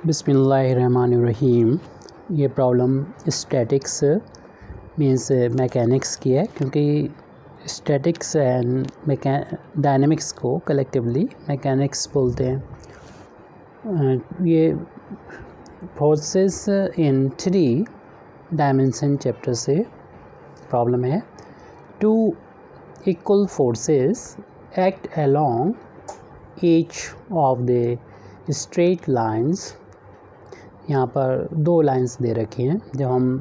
बिस्मिल्लाहिर्रहमानिर्रहीम। ये problem statics means mechanics की है, क्योंकि स्टैटिक्स एंड डायनेमिक्स को कलेक्टिवली मैकेनिक्स बोलते हैं। ये फोर्सेस इन 3 डायमेंशन चैप्टर से प्रॉब्लम है। 2 equal forces act along each of the straight lines। यहाँ पर 2 लाइंस दे रखी हैं। जब हम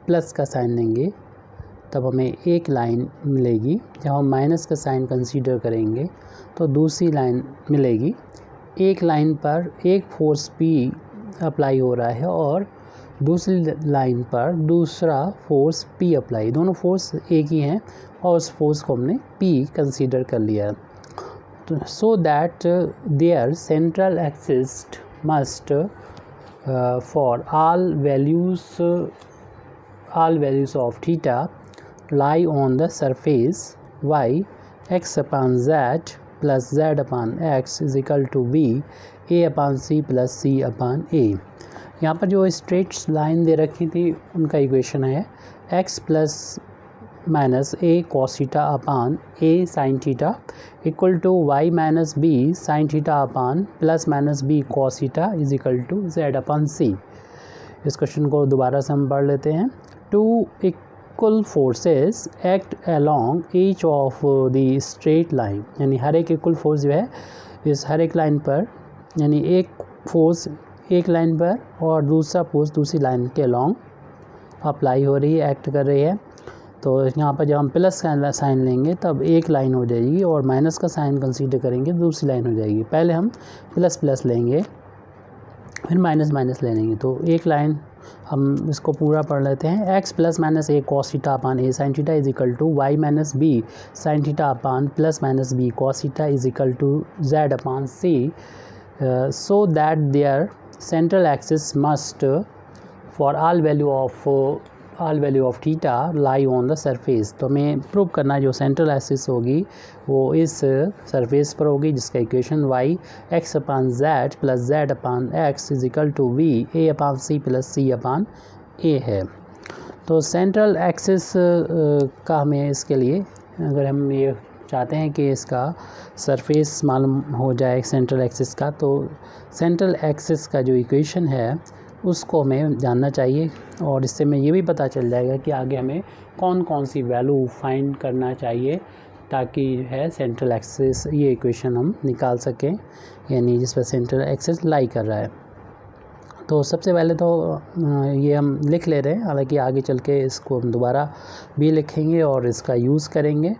प्लस का साइन लेंगे तब हमें एक लाइन मिलेगी, जब हम माइनस का साइन कंसीडर करेंगे तो दूसरी लाइन मिलेगी। एक लाइन पर एक फोर्स P अप्लाई हो रहा है और दूसरी लाइन पर दूसरा फोर्स P अप्लाई, दोनों फोर्स एक ही हैं और उस फोर्स को हमने P कंसीडर कर लिया। So that their central axis must for all values of theta lie on the surface y x upon z plus z upon x is equal to b a upon c plus c upon a। यहाँ पर जो straight line दे रखी थी उनका equation है x plus minus A cos theta upon A sine theta equal to Y minus B sine theta upon plus minus B cos theta is equal to Z upon C. इस question को दोबारा से हम पढ़ लेते हैं। 2 equal forces act along each of the straight line, यानी हर एक इक्वल फोर्स जो है इस हर एक लाइन पर, यानी एक फोर्स एक लाइन पर और दूसरा फोर्स दूसरी लाइन के अलोंग अप्लाई हो रही है, एक्ट कर रही है। तो यहाँ पर जब हम प्लस का साइन लेंगे तब एक लाइन हो जाएगी और माइनस का साइन कंसीडर करेंगे दूसरी लाइन हो जाएगी। पहले हम प्लस प्लस लेंगे फिर माइनस माइनस ले लेंगे। तो एक लाइन हम इसको पूरा पढ़ लेते हैं। X plus minus A cos theta upon A sine theta is equal to Y minus B sine theta upon plus minus B cos theta is equal to Z upon C. So that their central axis must for all value of theta lie on the surface. तो हमें prove करना है जो central axis होगी वो इस surface पर होगी, जिसका equation Y X upon Z plus Z upon X is equal to V A upon C plus C upon A है। तो सेंट्रल एक्सिस का हमें इसके लिए, अगर हम ये चाहते हैं कि इसका सरफेस मालूम हो जाए सेंट्रल एक्सिस का, तो सेंट्रल एक्सिस का जो इक्वेशन है उसको हमें जानना चाहिए और इससे हमें ये भी पता चल जाएगा कि आगे हमें कौन कौन सी वैल्यू फाइंड करना चाहिए ताकि है सेंट्रल एक्सिस ये इक्वेशन हम निकाल सकें, यानी जिस पर सेंट्रल एक्सिस लाई कर रहा है। तो सबसे पहले तो ये हम लिख ले रहे हैं, हालांकि आगे चल के इसको हम दोबारा भी लिखेंगे और इसका यूज़ करेंगे।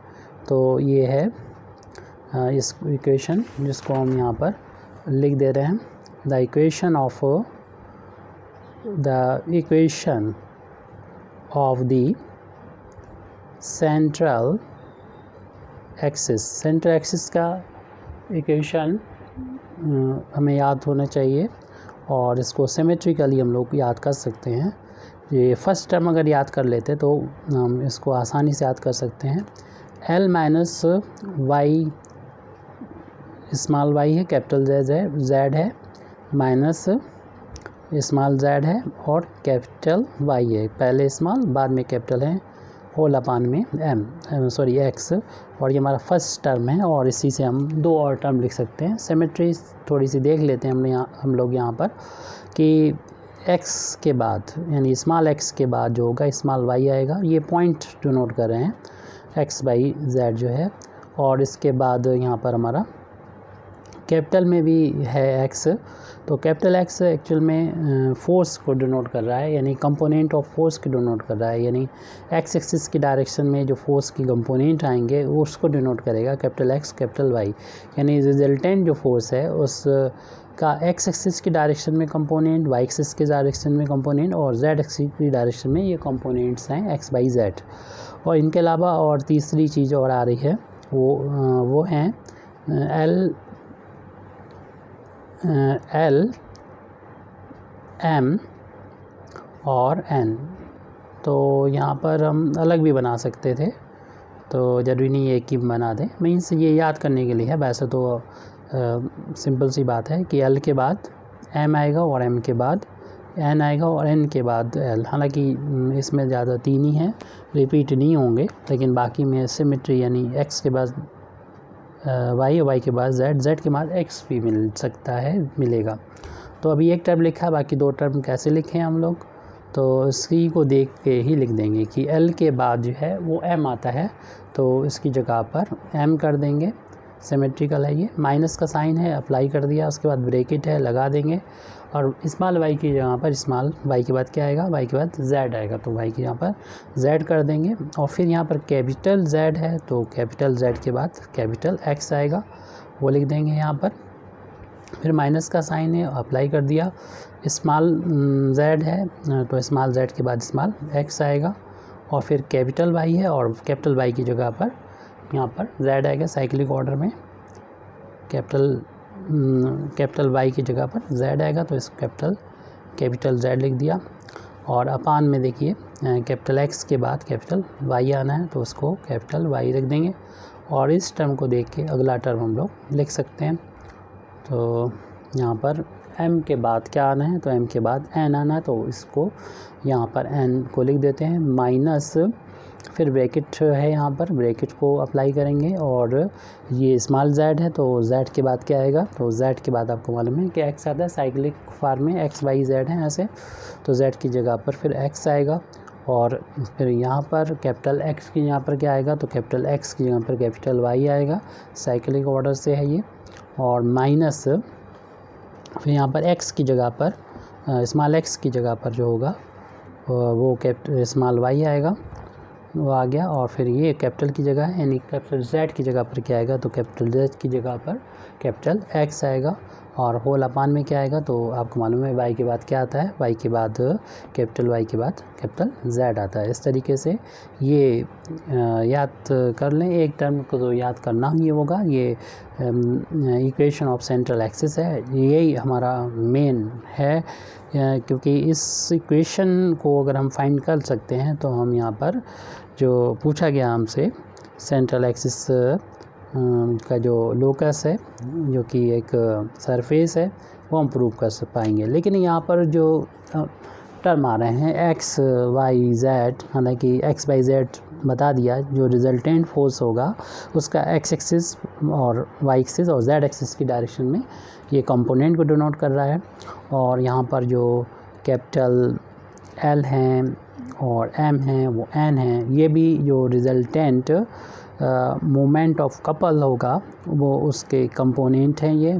तो ये है इस इक्वेशन जिसको हम यहाँ पर लिख दे रहे हैं। The equation of the central axis का इक्वेशन हमें याद होना चाहिए और इसको सिमेट्रिकली हम लोग याद कर सकते हैं। ये फर्स्ट टर्म अगर याद कर लेते तो हम इसको आसानी से याद कर सकते हैं। L minus Y, small Y है, कैपिटल जेड है, माइनस स्मॉल जेड है और कैपिटल वाई है। पहले स्मॉल बाद में कैपिटल है, होल अपान में एक्स, और ये हमारा फर्स्ट टर्म है और इसी से हम 2 और टर्म लिख सकते हैं। सिमेट्री थोड़ी सी देख लेते हैं हम लोग यहाँ पर कि एक्स के बाद, यानी स्मॉल एक्स के बाद जो होगा स्मॉल वाई आएगा। ये पॉइंट जो नोट कर रहे हैं एक्स बाई जेड जो है, और इसके बाद यहाँ पर हमारा कैपिटल में भी है एक्स। तो कैपिटल एक्स एक्चुअल में फोर्स को डिनोट कर रहा है, यानी कंपोनेंट ऑफ फोर्स को डिनोट कर रहा है, यानी एक्स एक्सिस की डायरेक्शन में जो फोर्स की कंपोनेंट आएंगे उसको डिनोट करेगा कैपिटल एक्स कैपिटल वाई। यानी रिजल्टेंट जो फोर्स है उस का एक्स एक्सिस की डायरेक्शन में कंपोनेंट, वाई एक्सिस की डायरेक्शन में कंपोनेंट और जेड एक्सिस की डायरेक्शन में ये कंपोनेंट्स हैं एक्स बाई जेड। और इनके अलावा और तीसरी चीज़ और आ रही है वो हैं एल एम और एन। तो यहाँ पर हम अलग भी बना सकते थे, तो ज़रूरी नहीं है कि बना दें। मीन्स ये याद करने के लिए है, वैसे तो सिंपल सी बात है कि एल के बाद m आएगा और m के बाद n आएगा और n के बाद l। हालांकि इसमें ज़्यादा 3 ही हैं, रिपीट नहीं होंगे, लेकिन बाकी में सिमेट्री यानी x के बाद y, y के बाद z, z के बाद x भी मिल सकता है, मिलेगा। तो अभी एक टर्म लिखा है, बाकी 2 टर्म कैसे लिखें हम लोग, तो इसी को देख के ही लिख देंगे कि l के बाद जो है वो m आता है, तो इसकी जगह पर m कर देंगे। सिमेट्रिकल है, ये माइनस का साइन है, अप्लाई कर दिया, उसके बाद ब्रैकेट है, लगा देंगे, और स्मॉल y की जगह पर स्मॉल y के बाद क्या आएगा, y के बाद z आएगा, तो y की यहाँ पर z कर देंगे। और फिर यहाँ पर कैपिटल Z है, तो कैपिटल Z के बाद कैपिटल X आएगा, वो लिख देंगे यहाँ पर। फिर माइनस का साइन है, अप्लाई कर दिया, स्मॉल z है, तो स्मॉल z के बाद स्मॉल x आएगा, और फिर कैपिटल Y है, और कैपिटल Y की जगह पर यहाँ पर z आएगा, साइक्लिक ऑर्डर में कैपिटल Y की जगह पर z आएगा, तो इस कैपिटल Z लिख दिया। और अपान में देखिए कैपिटल X के बाद कैपिटल Y आना है, तो उसको कैपिटल Y रख देंगे। और इस टर्म को देख के अगला टर्म हम लोग लिख सकते हैं। तो यहाँ पर m के बाद क्या आना है, तो m के बाद n आना है, तो इसको यहाँ पर n को लिख देते हैं, माइनस फिर ब्रैकेट है, यहाँ पर ब्रैकेट को अप्लाई करेंगे, और ये स्मॉल z है, तो z के बाद क्या आएगा, तो z के बाद आपको मालूम है कि x आता है, साइक्लिक फॉर्म में x y z है ऐसे, तो z की जगह पर फिर x आएगा, और फिर यहाँ पर कैपिटल X की यहाँ पर क्या आएगा, तो कैपिटल X की जगह पर कैपिटल Y आएगा, साइक्लिक ऑर्डर से है ये, और माइनस फिर यहाँ पर x की जगह पर स्मॉल x की जगह पर जो होगा वो कैपिटल स्मॉल y आएगा, वो आ गया। और फिर ये कैपिटल की जगह है, यानी कैपिटल Z की जगह पर क्या आएगा, तो कैपिटल Z की जगह पर कैपिटल X आएगा, और होल अपान में क्या आएगा, तो आपको मालूम है y के बाद क्या आता है, y के बाद कैपिटल Y के बाद कैपिटल Z आता है। इस तरीके से ये याद कर लें, एक टर्म को तो याद करना ही होगा। ये इक्वेशन ऑफ सेंट्रल एक्सिस है, यही हमारा मेन है, क्योंकि इस इक्वेशन को अगर हम फाइंड कर सकते हैं तो हम यहाँ पर जो पूछा गया हमसे सेंट्रल एक्सिस का जो लोकस है, जो कि एक सरफेस है, वो हम प्रूव कर पाएंगे। लेकिन यहाँ पर जो टर्म आ रहे हैं x y z, हालांकि x y z बता दिया, जो रिजल्टेंट फोर्स होगा उसका x एक्सिस और y एक्सिस और z एक्सिस की डायरेक्शन में ये कंपोनेंट को डिनोट कर रहा है। और यहाँ पर जो कैपिटल L हैं और M हैं वो N हैं, ये भी जो रिजल्टेंट मोमेंट ऑफ कपल होगा वो उसके कंपोनेंट हैं, ये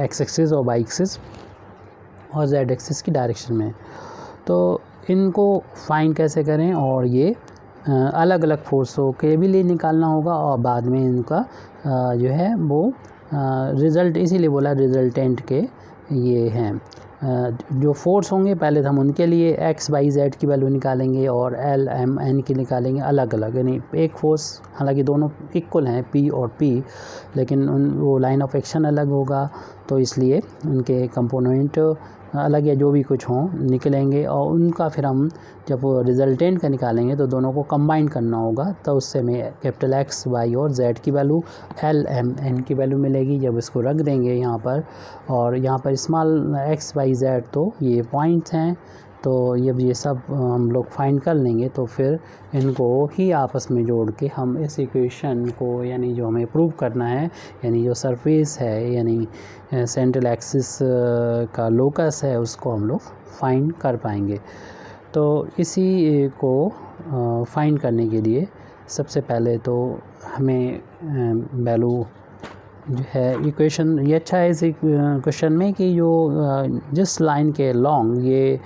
x एक्सिस और y एक्सिस और z एक्सिस की डायरेक्शन में। तो इनको फाइंड कैसे करें, और ये अलग अलग फोर्सों के भी लिए निकालना होगा, और बाद में इनका जो है वो रिज़ल्ट, इसीलिए बोला रिजल्टेंट के ये हैं जो फोर्स होंगे, पहले हम उनके लिए x y z की वैल्यू निकालेंगे और L M N की निकालेंगे अलग अलग, यानी एक फोर्स, हालांकि दोनों इक्वल हैं P और P, लेकिन वो लाइन ऑफ एक्शन अलग होगा, तो इसलिए उनके कंपोनेंट अलग या जो भी कुछ हों निकलेंगे, और उनका फिर हम जब वो रिजल्टेंट का निकालेंगे तो दोनों को कंबाइन करना होगा, तो उससे हमें कैपिटल X Y और Z की वैल्यू L M N की वैल्यू मिलेगी। जब इसको रख देंगे यहाँ पर, और यहाँ पर स्मॉल x y z, तो ये पॉइंट्स हैं, तो ये सब हम लोग फाइंड कर लेंगे, तो फिर इनको ही आपस में जोड़ के हम इस इक्वेशन को, यानी जो हमें प्रूव करना है, यानी जो सरफेस है, यानी सेंट्रल एक्सिस का लोकस है, उसको हम लोग फाइंड कर पाएंगे। तो इसी को फाइंड करने के लिए सबसे पहले तो हमें वैल्यू जो है इक्वेशन, ये अच्छा है इस क्वेश्चन में कि जो जिस लाइन के लॉन्ग ये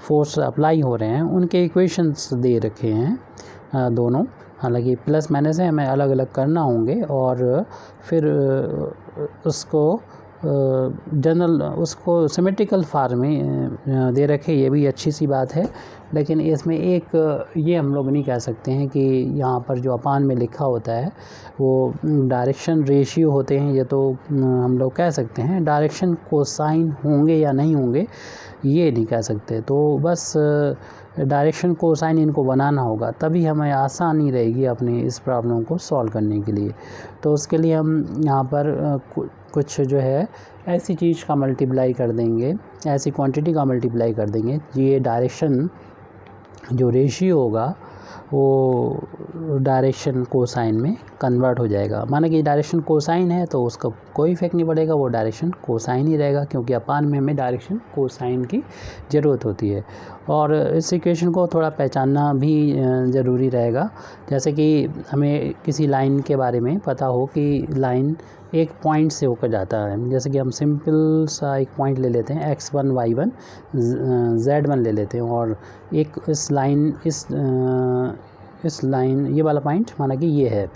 फोर्स अप्लाई हो रहे हैं उनके इक्वेशंस दे रखे हैं दोनों, हालांकि प्लस माइनस है, हमें अलग अलग करना होंगे, और फिर उसको जनरल उसको सिमेट्रिकल फॉर्म में दे रखे, ये भी अच्छी सी बात है। लेकिन इसमें एक ये हम लोग नहीं कह सकते हैं कि यहाँ पर जो अपान में लिखा होता है वो डायरेक्शन रेशियो होते हैं, ये तो हम लोग कह सकते हैं, डायरेक्शन कोसाइन होंगे या नहीं होंगे ये नहीं कह सकते। तो बस डायरेक्शन कोसाइन इनको बनाना होगा, तभी हमें आसानी रहेगी अपनी इस प्रॉब्लम को सॉल्व करने के लिए। तो उसके लिए हम यहाँ पर कुछ जो है ऐसी चीज़ का मल्टीप्लाई कर देंगे, ऐसी क्वांटिटी का मल्टीप्लाई कर देंगे, ये डायरेक्शन जो रेशियो होगा वो डायरेक्शन कोसाइन में कन्वर्ट हो जाएगा। माना कि डायरेक्शन कोसाइन है तो उसका कोई इफेक्ट नहीं पड़ेगा, वो डायरेक्शन कोसाइन ही रहेगा, क्योंकि अपान में हमें डायरेक्शन कोसाइन की ज़रूरत होती है। और इस इक्वेशन को थोड़ा पहचानना भी ज़रूरी रहेगा। जैसे कि हमें किसी लाइन के बारे में पता हो कि लाइन एक पॉइंट से होकर जाता है, जैसे कि हम सिंपल सा एक पॉइंट ले लेते हैं x1 y1 z1 ले लेते हैं, और एक इस लाइन ये वाला पॉइंट माना कि ये है,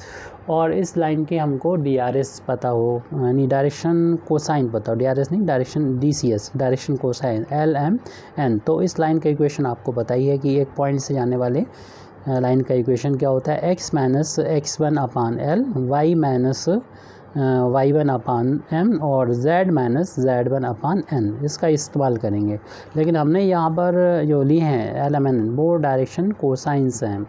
और इस लाइन के हमको DRS पता हो, यानी डायरेक्शन कोसाइन पता हो, DRS नहीं, direction DCS, direction cosine LMN। तो इस लाइन का इक्वेशन आपको पता ही है कि एक पॉइंट से जाने वाले लाइन का इक्वेशन क्या होता है, x माइनस x1 अपान L, y माइनस y1 अपान m और z माइनस z1 अपान n, इसका इस्तेमाल करेंगे। लेकिन हमने यहाँ पर जो लिए हैं LMN वो डायरेक्शन कोसाइंस हैं,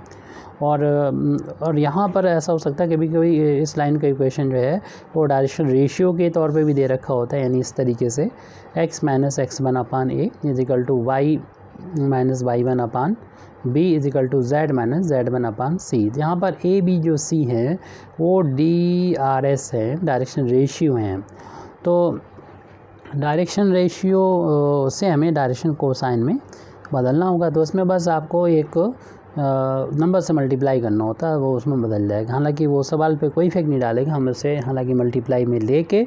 और यहाँ पर ऐसा हो सकता है कभी कभी इस लाइन का इक्वेशन जो है वो डायरेक्शन रेशियो के तौर पे भी दे रखा होता है, यानी इस तरीके से x minus x1 upon a is equal to y minus y1 upon b is equal to z minus z1 upon c। यहाँ पर a b जो c है वो DRS है, डायरेक्शन रेशियो हैं। तो डायरेक्शन रेशियो से हमें डायरेक्शन कोसाइन में बदलना होगा, तो उसमें बस आपको एक नंबर से मल्टीप्लाई करना होता है, वो उसमें बदल जाएगा। हालांकि वो सवाल पे कोई इफेक्ट नहीं डालेगा, हम उसे हालांकि मल्टीप्लाई में लेके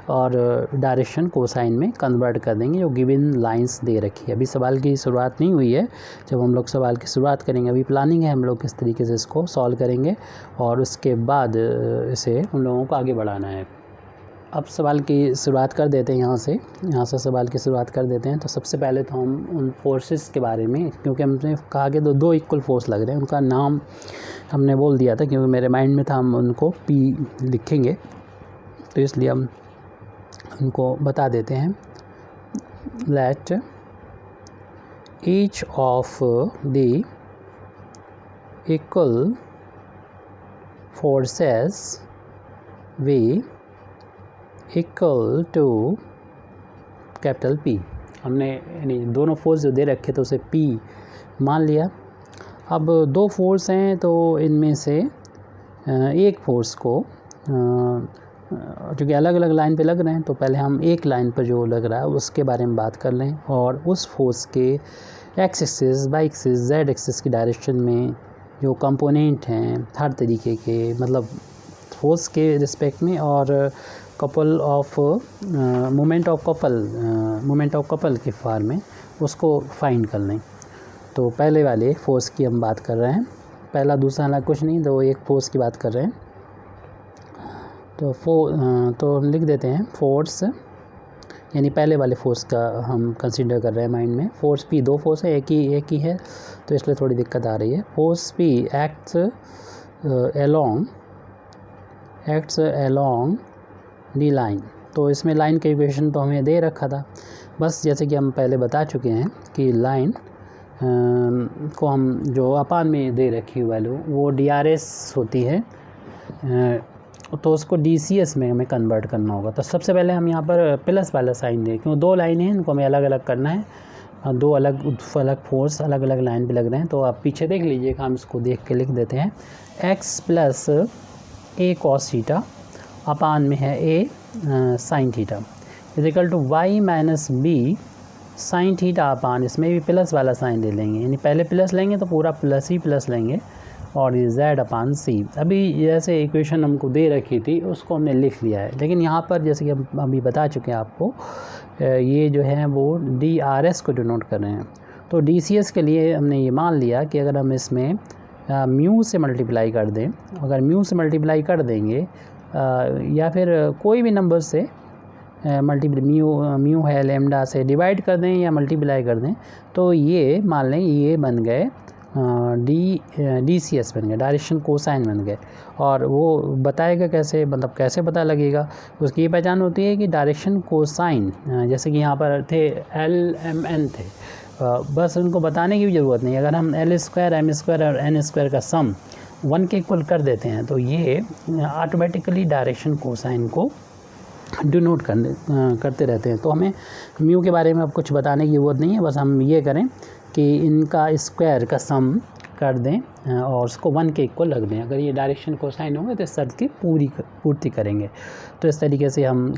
और डायरेक्शन कोसाइन में कन्वर्ट कर देंगे जो गिवन लाइंस दे रखी है। अभी सवाल की शुरुआत नहीं हुई है, जब हम लोग सवाल की शुरुआत करेंगे, अभी प्लानिंग है हम लोग किस तरीके से इसको सॉल्व करेंगे, और उसके बाद इसे हम लोगों को आगे बढ़ाना है। अब सवाल की शुरुआत कर देते हैं, यहाँ से सवाल की शुरुआत कर देते हैं। तो सबसे पहले तो हम उन फोर्सेस के बारे में, क्योंकि हमने कहा कि दो इक्वल फोर्स लग रहे हैं, उनका नाम हमने बोल दिया था, क्योंकि मेरे माइंड में था हम उनको P लिखेंगे, तो इसलिए हम उनको बता देते हैं। Let each of the equal forces be equal to capital P। हमने यानी दोनों फोर्स जो दे रखे थे उसे P मान लिया। अब दो फोर्स हैं तो इनमें से एक फोर्स को, क्योंकि अलग अलग लाइन पे लग रहे हैं, तो पहले हम एक लाइन पर जो लग रहा है उसके बारे में बात कर लें, और उस फोर्स के X axis, Y axis, Z axis की डायरेक्शन में जो कंपोनेंट हैं हर तरीके के, मतलब फोर्स के रिस्पेक्ट में, और couple of moment of couple के फॉर्म में उसको फाइंड कर लें। तो पहले वाले फोर्स की हम बात कर रहे हैं, पहला दूसरा ना कुछ नहीं, तो एक फोर्स की बात कर रहे हैं। तो हम लिख देते हैं फोर्स, यानी पहले वाले फोर्स का हम कंसीडर कर रहे हैं माइंड में। फोर्स P, दो फोर्स है, एक ही है, तो इसलिए थोड़ी दिक्कत आ रही है। Force P acts along D line. तो इसमें लाइन का इक्वेशन तो हमें दे रखा था, बस जैसे कि हम पहले बता चुके हैं कि लाइन को हम जो अपान में दे रखी वैल्यू वो DRS होती है, तो उसको DCS में हमें कन्वर्ट करना होगा। तो सबसे पहले हम यहाँ पर प्लस वाला साइन दें, क्यों दो लाइनें हैं, इनको हमें अलग अलग करना है, दो अलग फोर्स अलग अलग लाइन पे लग रहे हैं। तो आप पीछे देख लीजिएगा, हम इसको देख के लिख देते हैं। x plus a cos theta upon में है a sine theta is equal to y minus b sine theta upon, इसमें भी प्लस वाला साइन ले लेंगे, यानी पहले प्लस लेंगे तो पूरा प्लस ही प्लस लेंगे, और ये z अपान c। अभी जैसे इक्वेशन हमको दे रखी थी उसको हमने लिख लिया है, लेकिन यहाँ पर जैसे कि हम अभी बता चुके हैं आपको, ये जो है वो DRS को डिनोट कर रहे हैं। तो DCS के लिए हमने ये मान लिया कि अगर हम इसमें म्यू से मल्टीप्लाई कर दें, अगर म्यू से मल्टीप्लाई कर देंगे या फिर कोई भी नंबर से म्यू है लेमडा से डिवाइड कर दें या मल्टीप्लाई कर दें, तो ये मान लें ये बन गए DCS बन गए, डायरेक्शन कोसाइन बन गए। और वो बताएगा कैसे, मतलब कैसे पता लगेगा, उसकी ये पहचान होती है कि डायरेक्शन कोसाइन, जैसे कि यहाँ पर थे LMN थे, बस उनको बताने की भी ज़रूरत नहीं। अगर हम L स्क्वायर, M स्क्वायर और N स्क्वायर का सम 1 के इक्वल कर देते हैं तो ये ऑटोमेटिकली डायरेक्शन कोसाइन को डिनोट करते रहते हैं। तो हमें म्यू के बारे में अब कुछ बताने की ज़रूरत नहीं है, बस हम ये करें कि इनका स्क्वायर का सम कर दें और उसको 1 के इक्वल रख दें। अगर ये डायरेक्शन कोसाइन होंगे तो इस शर्त की पूर्ति करेंगे। तो इस तरीके से हम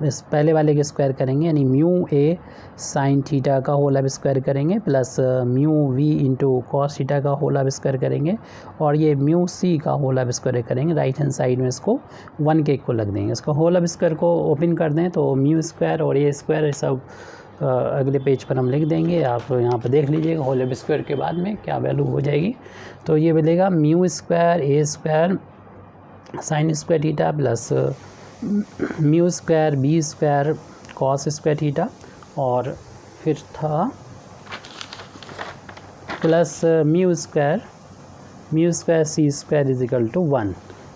इस पहले वाले के स्क्वायर करेंगे, यानी म्यू ए साइन थीटा का होल अब स्क्वायर करेंगे plus mu V into cos theta का होल अब स्क्वायर करेंगे और ये म्यू सी का होल अब स्क्वायर करेंगे। राइट हैंड साइड में इसको 1 के इक्वल रख देंगे। इसको होल अब स्क्वायर को ओपन कर दें तो म्यू स्क्वायर और ये स्क्वायर सब अगले पेज पर हम लिख देंगे। आप यहाँ पर देख लीजिएगा होल अब स्क्वायर के बाद में क्या वैल्यू हो जाएगी। तो ये मिलेगा mu square A square sine square theta plus mu square B square cos square theta और फिर था plus mu square C square is equal to 1।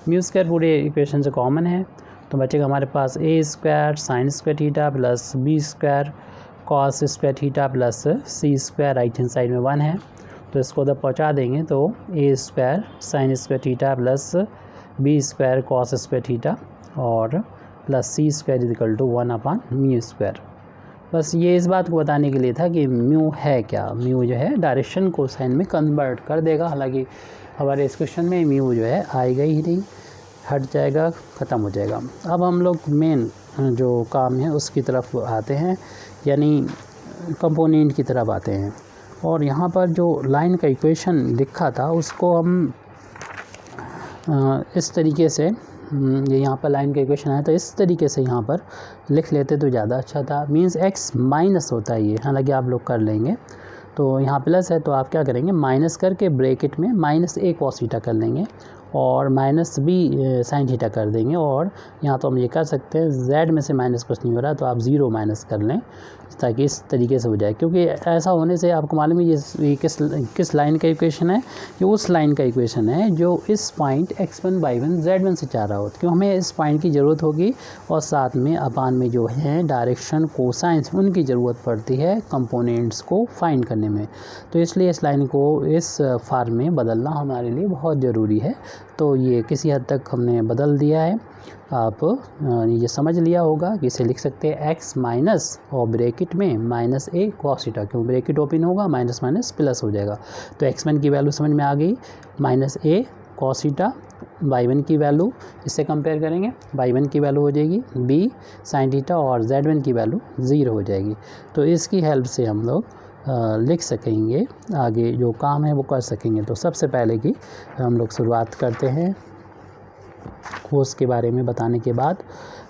Mu square पूरे इक्वेशन से कॉमन है तो बचेगा हमारे पास A square sine square theta plus B square cos square theta plus C square right hand side में 1 है। तो इसको उधर पहुँचा देंगे तो A square sine square theta plus B square cos square theta और plus C square is equal to 1 upon mu square. बस ये इस बात को बताने के लिए था कि म्यू है क्या। म्यू जो है डायरेक्शन कोसाइन में कन्वर्ट कर देगा। हालांकि हमारे इस क्वेश्चन में म्यू जो है आएगा ही नहीं, हट जाएगा, ख़त्म हो जाएगा। अब हम लोग मेन जो काम है उसकी तरफ आते हैं, यानी कंपोनेंट की तरफ आते हैं। और यहाँ पर जो लाइन का इक्वेशन लिखा था उसको हम इस तरीके से, ये यहाँ पर लाइन का इक्वेशन आया तो इस तरीके से यहाँ पर लिख लेते तो ज़्यादा अच्छा था। मींस x माइनस होता है ये, हालांकि आप लोग कर लेंगे। तो यहाँ प्लस है तो आप क्या करेंगे, माइनस करके ब्रैकेट में माइनस ए कॉस थीटा कर लेंगे और माइनस बी साइन थीटा कर देंगे। और यहाँ तो हम ये कर सकते हैं z में से माइनस कुछ नहीं हो रहा तो आप 0 माइनस कर लें ताकि इस तरीके से हो जाए। क्योंकि ऐसा होने से आपको मालूम है ये किस लाइन का इक्वेशन है, ये उस लाइन का इक्वेशन है जो इस पॉइंट x1 y1 z1 से चाह रहा हो। क्यों हमें इस पॉइंट की ज़रूरत होगी और साथ में अपान में जो है डायरेक्शन कोसाइंस उनकी ज़रूरत पड़ती है कंपोनेंट्स को फाइंड करने में। तो इसलिए इस लाइन को इस फॉर्म में बदलना हमारे लिए बहुत ज़रूरी है। तो ये किसी हद तक हमने बदल दिया है। आप ये समझ लिया होगा कि इसे लिख सकते हैं x माइनस और ब्रैकेट में माइनस ए कॉस थीटा, क्यों ब्रैकेट ओपन होगा माइनस माइनस प्लस हो जाएगा। तो x1 की वैल्यू समझ में आ गई, minus A cos theta. y1 की वैल्यू इससे कंपेयर करेंगे, y1 की वैल्यू हो जाएगी b साइन थीटा और z1 की वैल्यू 0 हो जाएगी। तो इसकी हेल्प से हम लोग लिख सकेंगे, आगे जो काम है वो कर सकेंगे। तो सबसे पहले की हम लोग शुरुआत करते हैं फोर्स के बारे में बताने के बाद।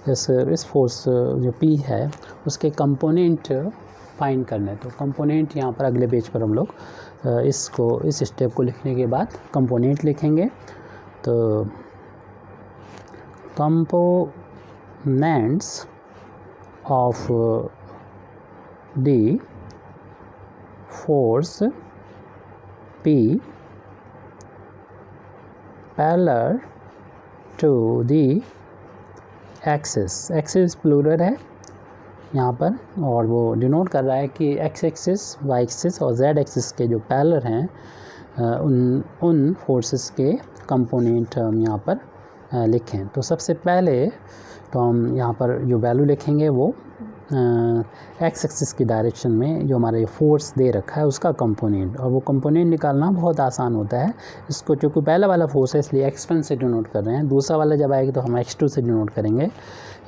इस फोर्स जो P है उसके कंपोनेंट फाइंड करने। तो कंपोनेंट यहाँ पर अगले पेज पर हम लोग इस स्टेप को लिखने के बाद कंपोनेंट लिखेंगे। तो components of the force P parallel to the axis plural है यहाँ पर और वो डिनोट कर रहा है कि x एक्सिस y एक्सिस और z एक्सिस के जो पैरेलल हैं उन फोर्सेस के कंपोनेंट हम यहाँ पर लिखें। तो सबसे पहले तो हम यहाँ पर जो वैल्यू लिखेंगे वो एक्स एक्सिस की डायरेक्शन में जो हमारे फोर्स दे रखा है उसका कंपोनेंट, और वो कंपोनेंट निकालना बहुत आसान होता है। इसको चूँकि पहला वाला फोर्स है इसलिए x1 से डिनोट कर रहे हैं, दूसरा वाला जब आएगा तो हम x2 से डिनोट करेंगे।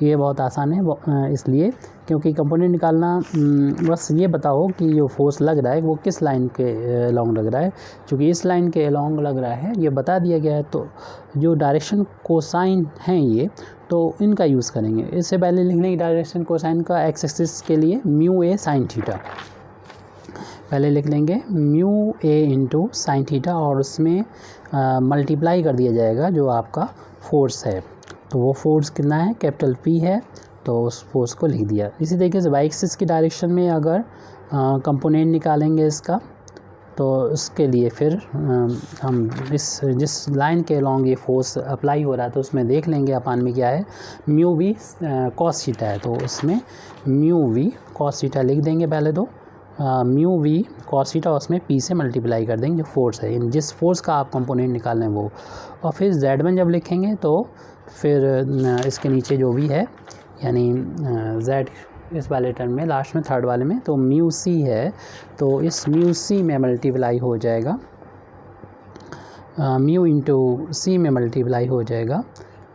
ये बहुत आसान है इसलिए क्योंकि कंपोनेंट निकालना, बस ये बताओ कि जो फोर्स लग रहा है वो किस लाइन के अलॉन्ग लग रहा है। चूँकि इस लाइन के अलॉन्ग लग रहा है ये बता दिया गया है, तो जो डायरेक्शन कोसाइन हैं ये तो इनका यूज़ करेंगे। इससे पहले लिखने की डायरेक्शन कोसाइन का एक्स एक्सिस के लिए म्यू ए साइन थीटा पहले लिख लेंगे, mu A into sine theta और उसमें मल्टीप्लाई कर दिया जाएगा जो आपका फोर्स है। तो वो फोर्स कितना है, कैपिटल P है, तो उस फोर्स को लिख दिया। इसी तरीके से वाई एक्सिस की डायरेक्शन में अगर कंपोनेंट निकालेंगे इसका तो उसके लिए फिर हम जिस लाइन के अलॉन्ग ये फोर्स अप्लाई हो रहा है तो उसमें देख लेंगे अपान में क्या है, म्यू वी कॉस थीटा है तो उसमें म्यू वी कॉस थीटा लिख देंगे पहले। तो म्यू वी कॉस थीटा उसमें P से मल्टीप्लाई कर देंगे जो फोर्स है, जिस फोर्स का आप कंपोनेंट निकाल रहे हैं वो। और फिर Z1 जब लिखेंगे तो फिर इसके नीचे जो भी है यानी z इस वाले टर्म में लास्ट में थर्ड वाले में, तो म्यू सी है, तो इस म्यू सी में मल्टीप्लाई हो जाएगा, म्यू इंटू सी में मल्टीप्लाई हो जाएगा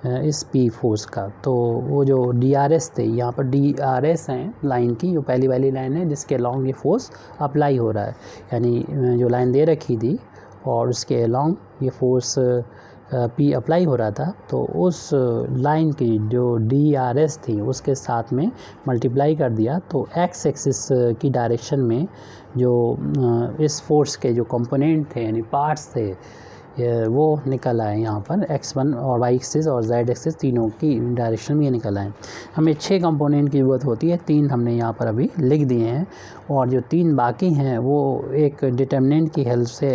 इस पी फोर्स का। तो वो जो डी आर एस थे, यहाँ पर डी आर एस हैं लाइन की, जो पहली वाली लाइन है जिसके अलॉन्ग ये फोर्स अप्लाई हो रहा है, यानी जो लाइन दे रखी थी और उसके अलॉन्ग ये फोर्स पी अप्लाई हो रहा था, तो उस लाइन की जो डी आर एस थी उसके साथ में मल्टीप्लाई कर दिया, तो एक्स एक्सिस की डायरेक्शन में जो इस फोर्स के जो कंपोनेंट थे यानी पार्ट्स थे वो निकल आए यहाँ पर x1 और y एक्सिस और z एक्सिस तीनों की डायरेक्शन में ये निकल आए। हमें 6 कंपोनेंट की ज़रूरत होती है, 3 हमने यहाँ पर अभी लिख दिए हैं, और जो 3 बाकी हैं वो एक डिटर्मिनेंट की हेल्प से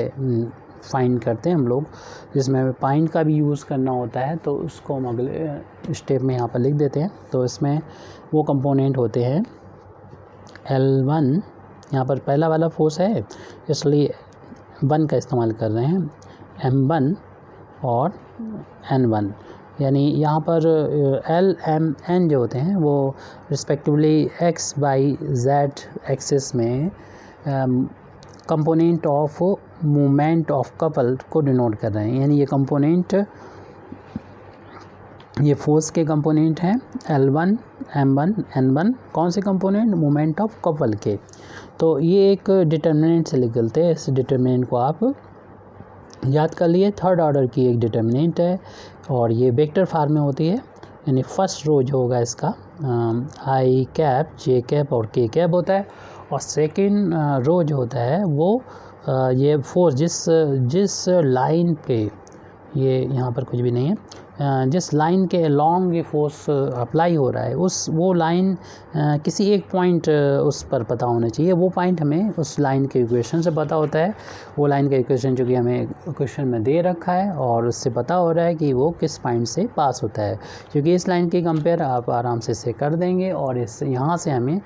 फाइंड करते हैं हम लोग, जिसमें हमें पाइंट का भी यूज़ करना होता है, तो उसको हम अगले स्टेप में यहाँ पर लिख देते हैं। तो इसमें वो कंपोनेंट होते हैं L1, यहाँ पर पहला वाला फोर्स है इसलिए 1 का इस्तेमाल कर रहे हैं, M1 और N1, यानी यहाँ पर L, M, N जो होते हैं वो respectively x, y, z axis में component of movement of couple को डिनोट कर रहे हैं, यानी ये कंपोनेंट ये फोर्स के कंपोनेंट हैं L1, M1, N1, कौन से कंपोनेंट, मूवमेंट ऑफ कपल के। तो ये एक डिटर्मिनेंट से निकलते हैं, इस डिटर्मिनेंट को आप याद कर लिए, थर्ड ऑर्डर की एक डिटर्मिनेंट है और ये वेक्टर फॉर्म में होती है, यानी फर्स्ट रो जो होगा इसका आई कैप, जे कैप और के कैप होता है, और सेकंड रो जो होता है वो ये फोर्स जिस लाइन पे, ये यहाँ पर कुछ भी नहीं है, जिस लाइन के अलॉन्ग ये फोर्स अप्लाई हो रहा है वो लाइन किसी एक पॉइंट उस पर पता होना चाहिए, वो पॉइंट हमें उस लाइन के इक्वेशन से पता होता है, वो लाइन का इक्वेशन जो कि हमें क्वेश्चन में दे रखा है और उससे पता हो रहा है कि वो किस पॉइंट से पास होता है, क्योंकि इस लाइन की कंपेयर आप आराम से इससे कर देंगे और इस यहाँ से हमें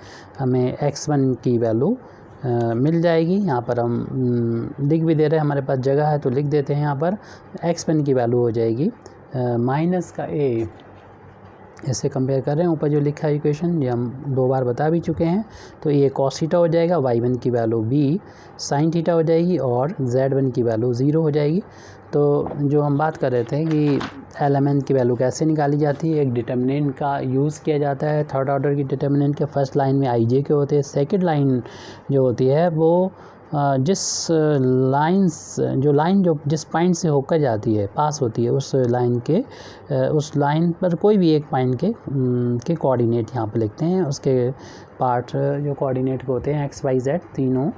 x1 की वैल्यू मिल जाएगी। यहाँ पर हम लिख भी दे रहे हैं, हमारे पास जगह है तो लिख देते हैं, यहाँ पर x1 की वैल्यू हो जाएगी माइनस का a, इससे कंपेयर कर रहे हैं, ऊपर जो लिखा है इक्वेशन ये हम 2 बार बता भी चुके हैं, तो ये cos थीटा हो जाएगा, y1 की वैल्यू b sin थीटा हो जाएगी और z1 की वैल्यू 0 हो जाएगी। तो जो हम बात कर रहे थे कि LMN की वैल्यू कैसे निकाली जाती है, एक डिटर्मिनेंट का यूज़ किया जाता है, थर्ड ऑर्डर की डिटर्मिनेंट के फर्स्ट लाइन में ij के होते हैं, सेकंड लाइन जो होती है वो जिस लाइन जो जिस पॉइंट से होकर जाती है, पास होती है, उस लाइन पर कोई भी एक पॉइंट के कोऑर्डिनेट यहाँ पर लिखते हैं, उसके पार्ट जो कोऑर्डिनेट के होते हैं x, y, z तीनों,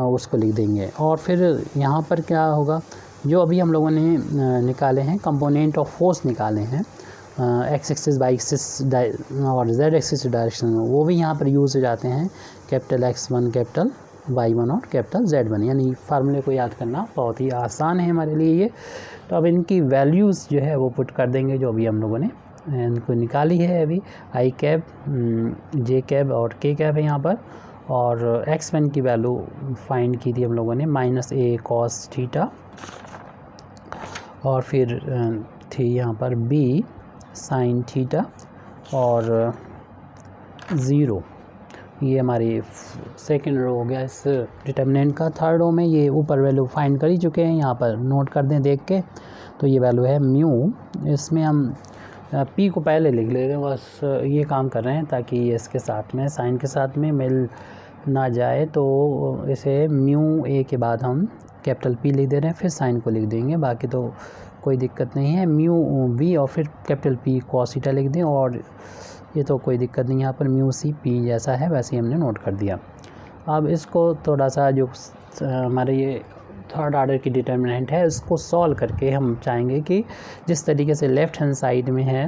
उसको लिख देंगे। और फिर यहाँ पर क्या होगा, जो अभी हम लोगों ने निकाले हैं कंपोनेंट ऑफ फोर्स निकाले हैं x एक्सिस, y एक्सिस और z एक्सिस डायरेक्शन में, वो भी यहाँ पर यूज़ हो जाते हैं, कैपिटल X1, कैपिटल y1 और कैपिटल z1, यानी फार्मूले को याद करना बहुत ही आसान है हमारे लिए ये। तो अब इनकी वैल्यूज़ जो है वो पुट कर देंगे, जो अभी हम लोगों ने इनको निकाली है, अभी आई कैप, जे कैप और के कैप है यहाँ पर, और x1 की वैल्यू फाइंड की थी हम लोगों ने -a cos थीटा, और फिर थी यहाँ पर b sin थीटा और 0, ये हमारी सेकंड रो हो गया इस डिटर्मिनेंट का। थर्ड रो में ये ऊपर वैल्यू फाइंड कर ही चुके हैं, यहाँ पर नोट कर दें देख के, तो ये वैल्यू है म्यू, इसमें हम p को पहले लिख लेते हैं, बस ये काम कर रहे हैं ताकि ये इसके साथ में साइन के साथ में मिल ना जाए, तो इसे म्यू a के बाद हम कैपिटल P लिख दे रहे हैं, फिर साइन को लिख देंगे, बाकी तो कोई दिक्कत नहीं है, म्यू v और फिर कैपिटल P cos थीटा लिख दें, और ये तो कोई दिक्कत नहीं, यहाँ पर म्यू सी p जैसा है वैसे ही हमने नोट कर दिया। अब इसको थोड़ा सा जो हमारे ये थर्ड ऑर्डर की डिटर्मिनेंट है उसको सॉल्व करके हम चाहेंगे कि जिस तरीके से लेफ़्ट हैंड साइड में है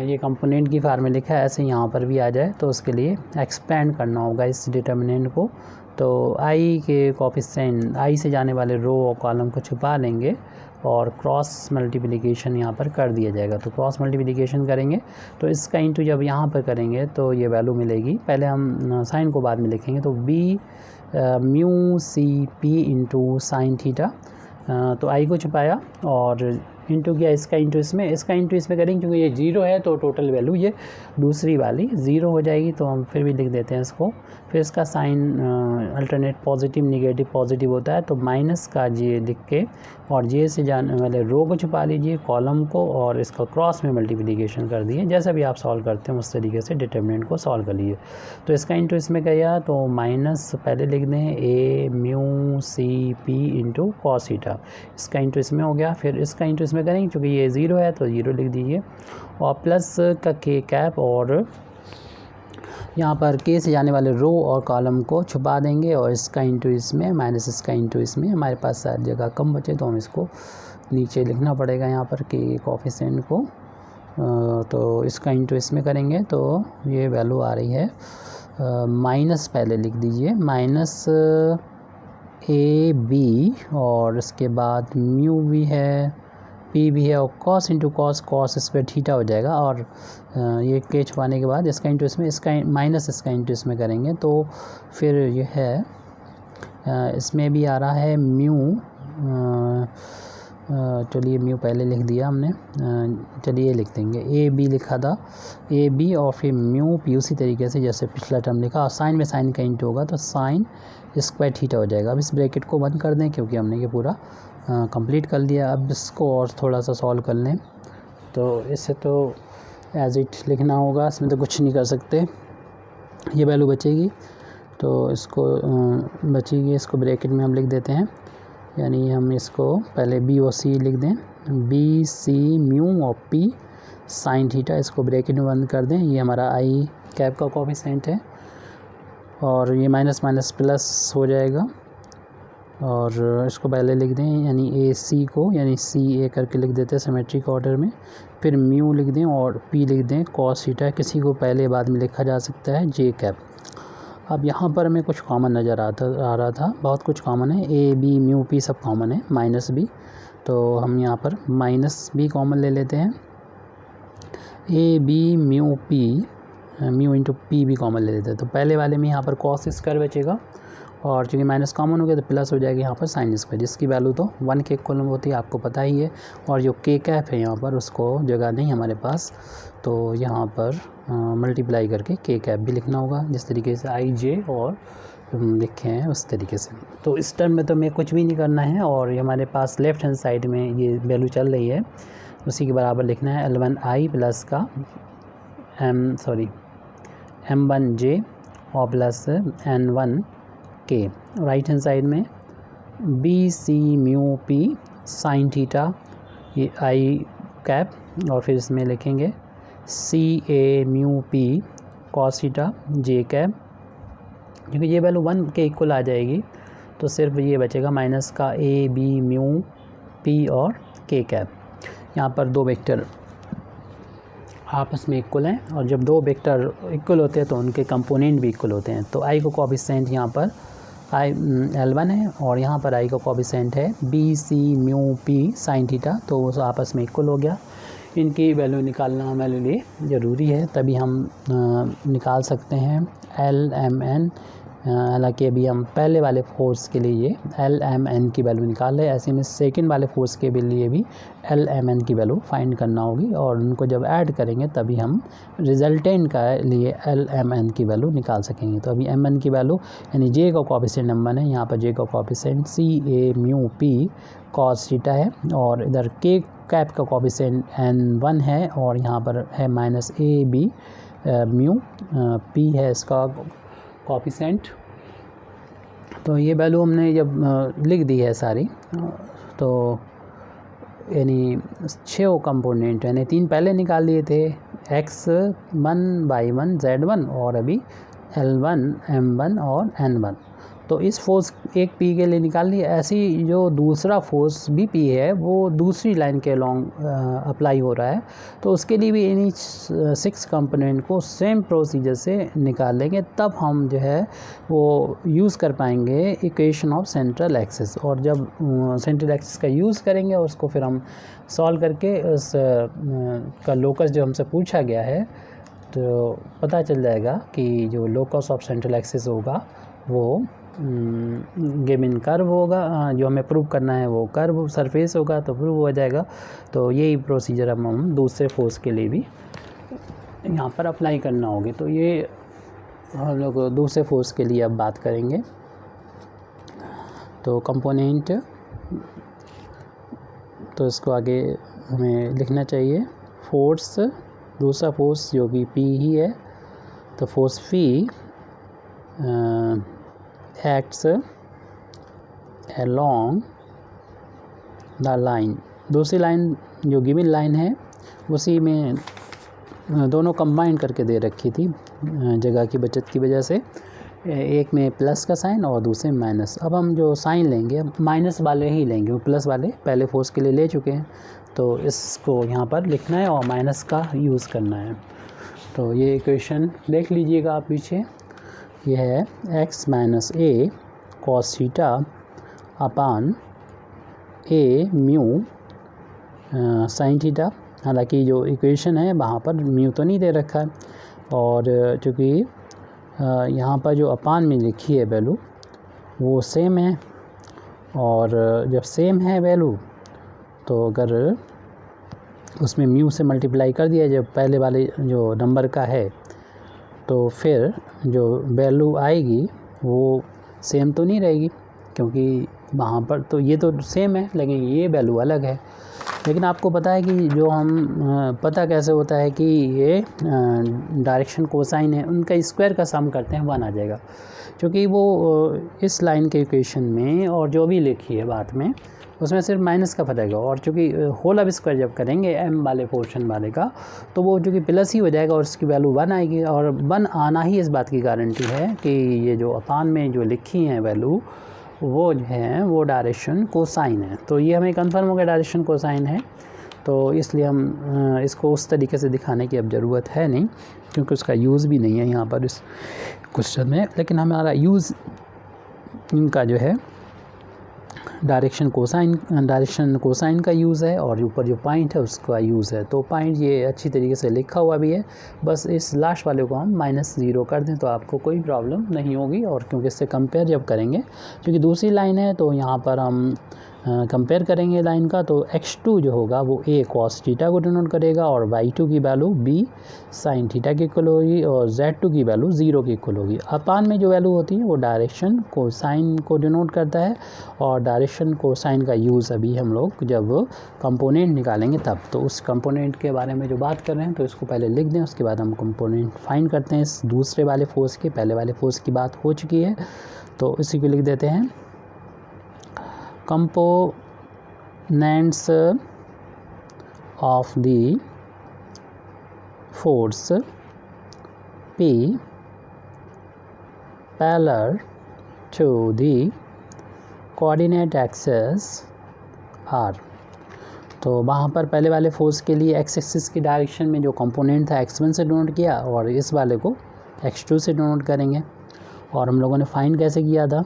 ये कंपोनेंट की फॉर्म में लिखा है, ऐसे यहाँ पर भी आ जाए, तो उसके लिए एक्सपेंड करना होगा इस डिटर्मिनेंट को। तो i के कोफिशिएंट, i से जाने वाले रो और कॉलम को छुपा लेंगे और क्रॉस मल्टीप्लिकेशन यहाँ पर कर दिया जाएगा। तो क्रॉस मल्टीप्लिकेशन करेंगे तो इसका इंटू जब यहाँ पर करेंगे तो ये वैल्यू मिलेगी, पहले हम साइन को बाद में लिखेंगे, तो b mu C p into sine theta, तो i को छुपाया और इंटू किया इसका इंटू इसमें करेंगे, क्योंकि ये 0 है तो टोटल वैल्यू ये दूसरी वाली 0 हो जाएगी, तो हम फिर भी लिख देते हैं इसको। फिर इसका sign alternate positive negative positive होता है, तो माइनस का जे लिख के और जे से जाने वाले रो को छुपा लीजिए, कॉलम को, और इसका क्रॉस में मल्टीप्लिकेशन कर दिए। जैसा भी आप सॉल्व करते हैं उस तरीके से डिटर्मिनेंट को सॉल्व कर लीजिए। तो इसका इंटू इसमें गया तो माइनस पहले लिख दें A mu C P into cos theta, इसका इंटू इसमें हो गया। फिर इसका इंटू इसमें करेंगे, क्योंकि ये 0 है तो 0 लिख दीजिए, और प्लस का के कैप, और यहाँ पर के से जाने वाले रो और कॉलम को छुपा देंगे, और इसका इंटू इसमें माइनस इसका इंटू इसमें। हमारे पास शायद जगह कम बचे तो हम इसको नीचे लिखना पड़ेगा यहाँ पर के कोफिशिएंट को। तो इसका इंटू इसमें करेंगे तो ये वैल्यू आ रही है माइनस, पहले लिख दीजिए माइनस ए बी, और इसके बाद म्यू भी है, पी भी है, और cos into cos, cos square theta हो जाएगा। और ये के छुपाने के बाद इसका इंटू इसमें, इसका माइनस इसका इंटू इसमें करेंगे तो फिर ये है इसमें भी आ रहा है म्यू, चलिए म्यू पहले लिख दिया हमने, चलिए लिख देंगे ए बी लिखा था, ए बी और फिर म्यू पी, उसी तरीके से जैसे पिछला टर्म लिखा, और साइन में साइन का इंटू होगा तो साइन स्क्वायर थीटा हो जाएगा। अब इस ब्रैकेट को बंद कर दें, क्योंकि हमने ये पूरा कंप्लीट कर लिया। अब इसको और थोड़ा सा सॉल्व कर लें, तो इससे तो एज इट लिखना होगा, इसमें तो कुछ नहीं कर सकते। ये वैल्यू बचेगी तो इसको बचेगी, इसको ब्रैकेट में हम लिख देते हैं, यानी हम इसको पहले बी और सी लिख दें, बी सी म्यू और पी साइन थीटा, इसको ब्रैकेट में बंद कर दें। ये हमारा आई कैप का कोफिशिएंट है, और ये माइनस माइनस प्लस हो जाएगा, और इसको पहले लिख दें, यानी ए सी को, यानी सी ए करके लिख देते हैं सिमेट्रिक ऑर्डर में। फिर म्यू लिख दें और पी लिख दें कॉस थीटा, किसी को पहले बाद में लिखा जा सकता है जे कैप। अब यहाँ पर हमें कुछ कॉमन नज़र आ रहा था, बहुत कुछ कॉमन है, ए बी म्यू पी सब कॉमन है, माइनस भी, तो हम यहाँ पर माइनस भी कॉमन ले लेते हैं। A B mu P, mu into P भी कॉमन ले लेते हैं, तो पहले वाले में यहाँ पर कॉस स्क्वायर बचेगा, और चूँकि माइनस कॉमन हो गया तो प्लस हो जाएगा यहाँ पर साइन स्क्वायर, जिसकी वैल्यू तो 1 के इक्वल होती है, आपको पता ही है। और जो के कैप है यहाँ पर उसको जगह नहीं हमारे पास, तो यहाँ पर मल्टीप्लाई करके के कैप भी लिखना होगा, जिस तरीके से आई जे और लिखे हैं उस तरीके से। तो इस टर्म में तो हमें कुछ भी नहीं करना है, और ये हमारे पास लेफ़्ट हैंड साइड में ये वैल्यू चल रही है, उसी के बराबर लिखना है L1i प्लस का M1j और प्लस N1 के। राइट हैंड साइड में B C mu P sine theta, ये आई कैप, और फिर इसमें लिखेंगे C A mu P cos theta J cap, क्योंकि ये वैल्यू 1 के इक्वल आ जाएगी तो सिर्फ ये बचेगा माइनस का ए बी म्यू पी और के कैप। यहाँ पर दो वेक्टर आपस में इक्वल हैं, और जब दो वेक्टर इक्वल होते हैं तो उनके कंपोनेंट भी इक्वल होते हैं। तो आई का कोएफिशिएंट यहाँ पर L1 है, और यहाँ पर आई का कोएफिशिएंट है B C mu P sine theta, तो वो आपस में इक्वल हो गया। इनकी वैल्यू निकालना हमारे लिए ज़रूरी है, तभी हम निकाल सकते हैं LMN। हालांकि अभी हम पहले वाले फोर्स के लिए LMN की वैल्यू निकाल रहे हैं, ऐसे में सेकंड वाले फोर्स के लिए भी LMN की वैल्यू फाइंड करना होगी, और उनको जब ऐड करेंगे तभी हम रिजल्टेंट का लिए LMN की वैल्यू निकाल सकेंगे। तो अभी MN की वैल्यू, यानी J का कोएफिशिएंट M1 है, यहाँ पर J का coefficient CA mu P cos theta है, और इधर K कैप का कोएफिशिएंट N1 है, और यहाँ पर है माइनस AB म्यू P है इसका कोएफिशिएंट। तो ये वैल्यू हमने जब लिख दी है सारी, तो यानी 6 कंपोनेंट, यानी 3 पहले निकाल लिए थे, x1 y1 z1, और अभी L1 M1 और N1। तो इस फोर्स एक P के लिए निकाल लिए। ऐसी जो दूसरा फोर्स भी P है वो दूसरी लाइन के अलॉन्ग अप्लाई हो रहा है, तो उसके लिए भी इन्हीं 6 कंपोनेंट को सेम प्रोसीजर से निकाल लेंगे, तब हम जो है वो यूज़ कर पाएंगे इक्वेशन ऑफ सेंट्रल एक्सिस। और जब सेंट्रल एक्सिस का यूज़ करेंगे उसको फिर हम सॉल्व करके उस का लोकस जो हमसे पूछा गया है, तो पता चल जाएगा कि जो लोकस ऑफ सेंट्रल एक्सिस होगा वो गिवन कर्व होगा, जो हमें प्रूव करना है वो कर्व सरफेस होगा तो प्रूव हो जाएगा। तो यही प्रोसीजर हम दूसरे फोर्स के लिए भी यहाँ पर अप्लाई करना होगी। तो ये हम लोग दूसरे फोर्स के लिए अब बात करेंगे। तो कंपोनेंट, तो इसको आगे हमें लिखना चाहिए फोर्स, दूसरा फोर्स जो कि P ही है। तो force P acts along the line, दूसरी लाइन जो गिवन लाइन है उसी में दोनों कंबाइन करके दे रखी थी जगह की बचत की वजह से, एक में प्लस का साइन और दूसरे में माइनस। अब हम जो साइन लेंगे माइनस वाले ही लेंगे, वो प्लस वाले पहले फोर्स के लिए ले चुके हैं, तो इसको यहाँ पर लिखना है और माइनस का यूज़ करना है। तो ये इक्वेशन देख लीजिएगा आप पीछे, ये है x minus A cos theta upon A mu sine theta. हालांकि जो इक्वेशन है वहाँ पर म्यू तो नहीं दे रखा है, और चूँकि यहाँ पर जो अपान में लिखी है वैल्यू वो सेम है, और जब सेम है वैल्यू तो अगर उसमें म्यू से मल्टीप्लाई कर दिया जब पहले वाले जो नंबर का है, तो फिर जो वैल्यू आएगी वो सेम तो नहीं रहेगी, क्योंकि वहाँ पर तो ये तो सेम है लेकिन ये वैल्यू अलग है। लेकिन आपको पता है कि जो हम पता कैसे होता है कि ये डायरेक्शन कोसाइन है, उनका स्क्वायर का सम करते हैं 1 आ जाएगा, क्योंकि वो इस लाइन के इक्वेशन में और जो भी लिखी है बाद में उसमें सिर्फ माइनस का फर्क है, और चूँकि होल अब स्क्वायर जब करेंगे m वाले पोर्शन वाले का तो वो चूँकि प्लस ही हो जाएगा और उसकी वैल्यू 1 आएगी, और 1 आना ही इस बात की गारंटी है कि ये जो अपान में जो लिखी हैं वैल्यू वो जो है वो डायरेक्शन कोसाइन है। तो ये हमें कंफर्म हो गया डायरेक्शन कोसाइन है, तो इसलिए हम इसको उस तरीके से दिखाने की अब ज़रूरत है नहीं, क्योंकि उसका यूज़ भी नहीं है यहाँ पर इस क्वेश्चन में। लेकिन हमारा यूज़ इनका जो है डायरेक्शन कोसाइन का यूज़ है, और ऊपर जो पॉइंट है उसका यूज़ है। तो पॉइंट ये अच्छी तरीके से लिखा हुआ भी है, बस इस लास्ट वाले को हम -0 कर दें तो आपको कोई प्रॉब्लम नहीं होगी। और क्योंकि इससे कंपेयर जब करेंगे, क्योंकि दूसरी लाइन है तो यहाँ पर हम कंपेयर करेंगे लाइन का, तो x2 जो होगा वो a cos थीटा को डिनोट करेगा, और y2 की वैल्यू b sin थीटा की इक्वल होगी, और z2 की वैल्यू 0 की इक्वल होगी। अपान में जो वैल्यू होती है वो डायरेक्शन कोसाइन को डिनोट करता है, और डायरेक्शन कोसाइन का यूज़ अभी हम लोग जब कंपोनेंट निकालेंगे तब, तो उस कंपोनेंट के बारे में जो बात कर रहे हैं तो इसको पहले लिख दें, उसके बाद हम कंपोनेंट फाइंड करते हैं इस दूसरे वाले फोर्स के। पहले वाले फोर्स की बात हो चुकी है तो इसी को लिख देते हैं। Components of the force P parallel to the coordinate axis R। तो वहाँ पर पहले वाले फोर्स के लिए x एक्सिस की डायरेक्शन में जो कंपोनेंट था x1 से डिनोट किया, और इस वाले को x2 से डिनोट करेंगे। और हम लोगों ने फाइंड कैसे किया था,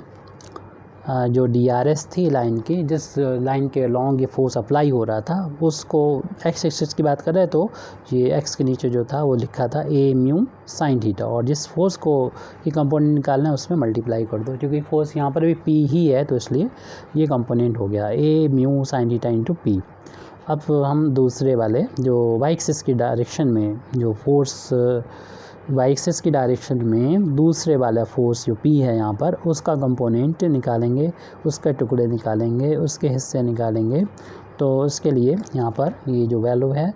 जो DRS थी लाइन की, जिस लाइन के लॉन्ग ये फोर्स अप्लाई हो रहा था उसको x एक्सिस की बात कर रहे हैं, तो ये x के नीचे जो था वो लिखा था a म्यू साइन थीटा, और जिस फोर्स को ये कंपोनेंट निकालना है उसमें मल्टीप्लाई कर दो, क्योंकि फोर्स यहाँ पर भी p ही है तो इसलिए ये कंपोनेंट हो गया a mu sine theta into p। अब हम दूसरे वाले जो y एक्सिस की डायरेक्शन में जो फोर्स y एक्सिस की डायरेक्शन में दूसरे वाला फोर्स जो P है यहाँ पर, उसका कंपोनेंट निकालेंगे, उसके टुकड़े निकालेंगे, उसके हिस्से निकालेंगे। तो उसके लिए यहाँ पर ये जो वैल्यू है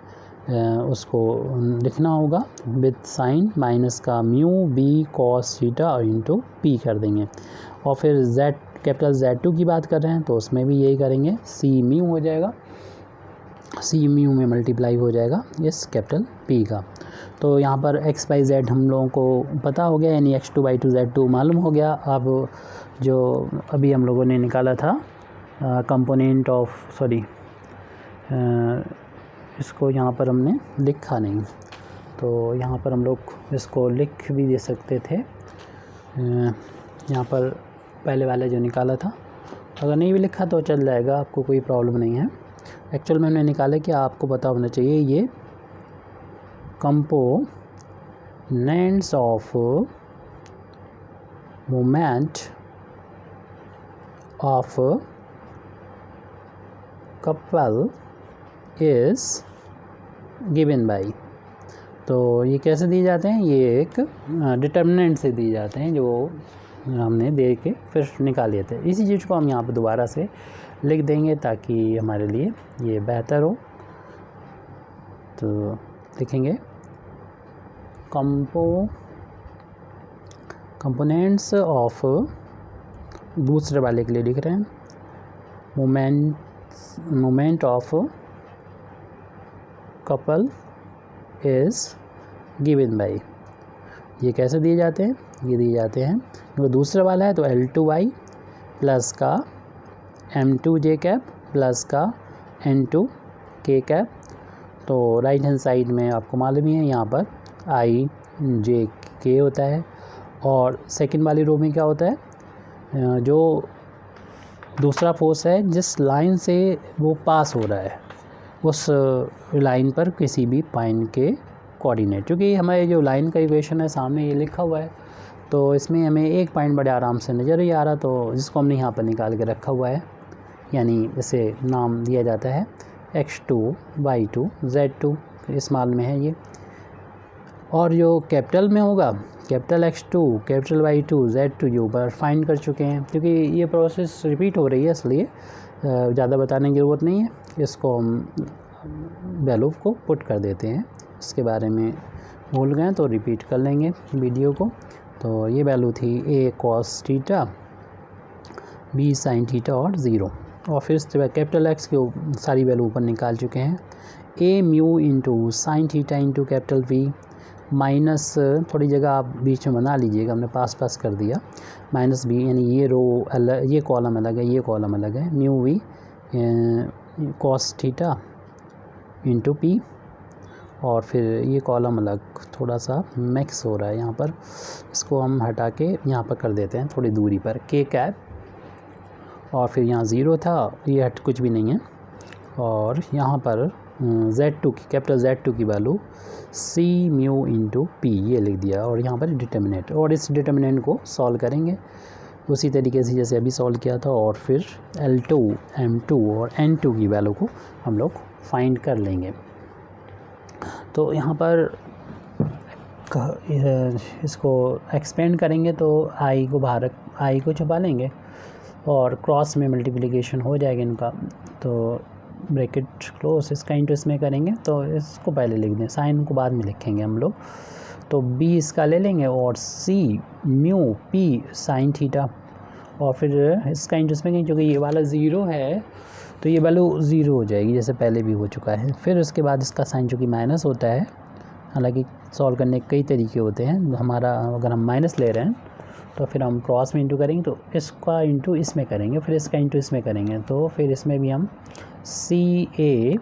उसको लिखना होगा विथ साइन माइनस का mu b cos theta into P कर देंगे। और फिर z कैपिटल Z2 की बात कर रहे हैं तो उसमें भी यही करेंगे, c म्यू हो जाएगा, c म्यू में मल्टीप्लाई हो जाएगा इस कैपिटल P का। तो यहाँ पर x बाई z हम लोगों को पता हो गया, यानी x2 बाई 2 z2 मालूम हो गया। अब जो अभी हम लोगों ने निकाला था कंपोनेंट ऑफ इसको यहाँ पर हमने लिखा नहीं, तो यहाँ पर हम लोग इसको लिख भी दे सकते थे। यहाँ पर पहले वाले जो निकाला था, अगर नहीं भी लिखा तो चल जाएगा, आपको कोई प्रॉब्लम नहीं है। एक्चुअल में हमने निकाला कि आपको पता होना चाहिए ये components of moment of couple is given by. तो ये कैसे दिए जाते हैं, ये एक डिटर्मिनेंट से दिए जाते हैं जो हमने दे के फिर निकाल लिए थे। इसी चीज़ को हम यहाँ पर दोबारा से लिख देंगे ताकि हमारे लिए ये बेहतर हो। तो लिखेंगे कंपोनेंट्स ऑफ, दूसरे वाले के लिए लिख रहे हैं, moment of couple is given by. ये कैसे दिए जाते हैं, ये दिए जाते हैं वो दूसरा वाला है तो L2y प्लस का M2j कैप प्लस का N2 k कैप। तो राइट हैंड साइड में आपको मालूम ही है यहाँ पर I j k होता है, और सेकंड वाली रो में क्या होता है, जो दूसरा फोर्स है जिस लाइन से वो पास हो रहा है उस लाइन पर किसी भी पॉइंट के कोऑर्डिनेट, क्योंकि हमारे जो लाइन का इक्वेशन है सामने ये लिखा हुआ है, तो इसमें हमें एक पॉइंट बड़े आराम से नज़र ही आ रहा, तो जिसको हमने यहाँ पर निकाल के रखा हुआ है, यानी इसे नाम दिया जाता है x2 y2 z2, इस्तेमाल में है ये। और जो कैपिटल में होगा capital x2 capital y2 z2 जो ऊपर फाइंड कर चुके हैं, क्योंकि ये प्रोसेस रिपीट हो रही है इसलिए ज़्यादा बताने की ज़रूरत नहीं है। इसको हम वैल्यू को पुट कर देते हैं, इसके बारे में भूल गए तो रिपीट कर लेंगे वीडियो को। तो ये वैल्यू थी a cos theta, b sin theta और 0, और फिर इसके बाद कैपिटल x की सारी वैल्यू ऊपर निकाल चुके हैं। a mu into sine theta into capital v minus, थोड़ी जगह आप बीच में बना लीजिएगा, हमने पास कर दिया, माइनस b, यानी ये रो अलग, ये कॉलम अलग है, ये कॉलम अलग है, mu v cos theta into p, और फिर ये कॉलम अलग, थोड़ा सा मिक्स हो रहा है यहाँ पर, इसको हम हटा के यहाँ पर कर देते हैं थोड़ी दूरी पर k कैप, और फिर यहाँ 0 था, ये हट कुछ भी नहीं है, और यहाँ पर Z2 की कैपिटल Z2 की value c mu into p ये लिख दिया, और यहाँ पर डिटर्मिनेंट, और इस डिटर्मिनेंट को सॉल्व करेंगे उसी तरीके से जैसे अभी सॉल्व किया था, और फिर L2 M2 और N2 की वैल्यू को हम लोग फाइंड कर लेंगे। तो यहाँ पर इसको एक्सपेंड करेंगे तो i को बाहर, i को छुपा लेंगे और क्रॉस में मल्टीप्लिकेशन हो जाएगा इनका, तो ब्रैकेट क्लोज, इसका इंटू इसमें करेंगे, तो इसको पहले लिख दें, साइन को बाद में लिखेंगे हम लोग। तो b इसका ले लेंगे और c mu p sign theta, और फिर इसका इंटू इसमें करेंगे, क्योंकि ये वाला 0 है तो ये वैल्यू 0 हो जाएगी जैसे पहले भी हो चुका है। फिर उसके बाद इसका साइन चूँकि माइनस होता है, हालांकि सॉल्व करने के कई तरीके होते हैं, हमारा अगर हम माइनस ले रहे हैं तो फिर हम क्रॉस में इंटू करेंगे, तो इसका इंटू इसमें करेंगे, फिर इसका इंटू इसमें करेंगे, तो फिर इसमें भी हम सी ए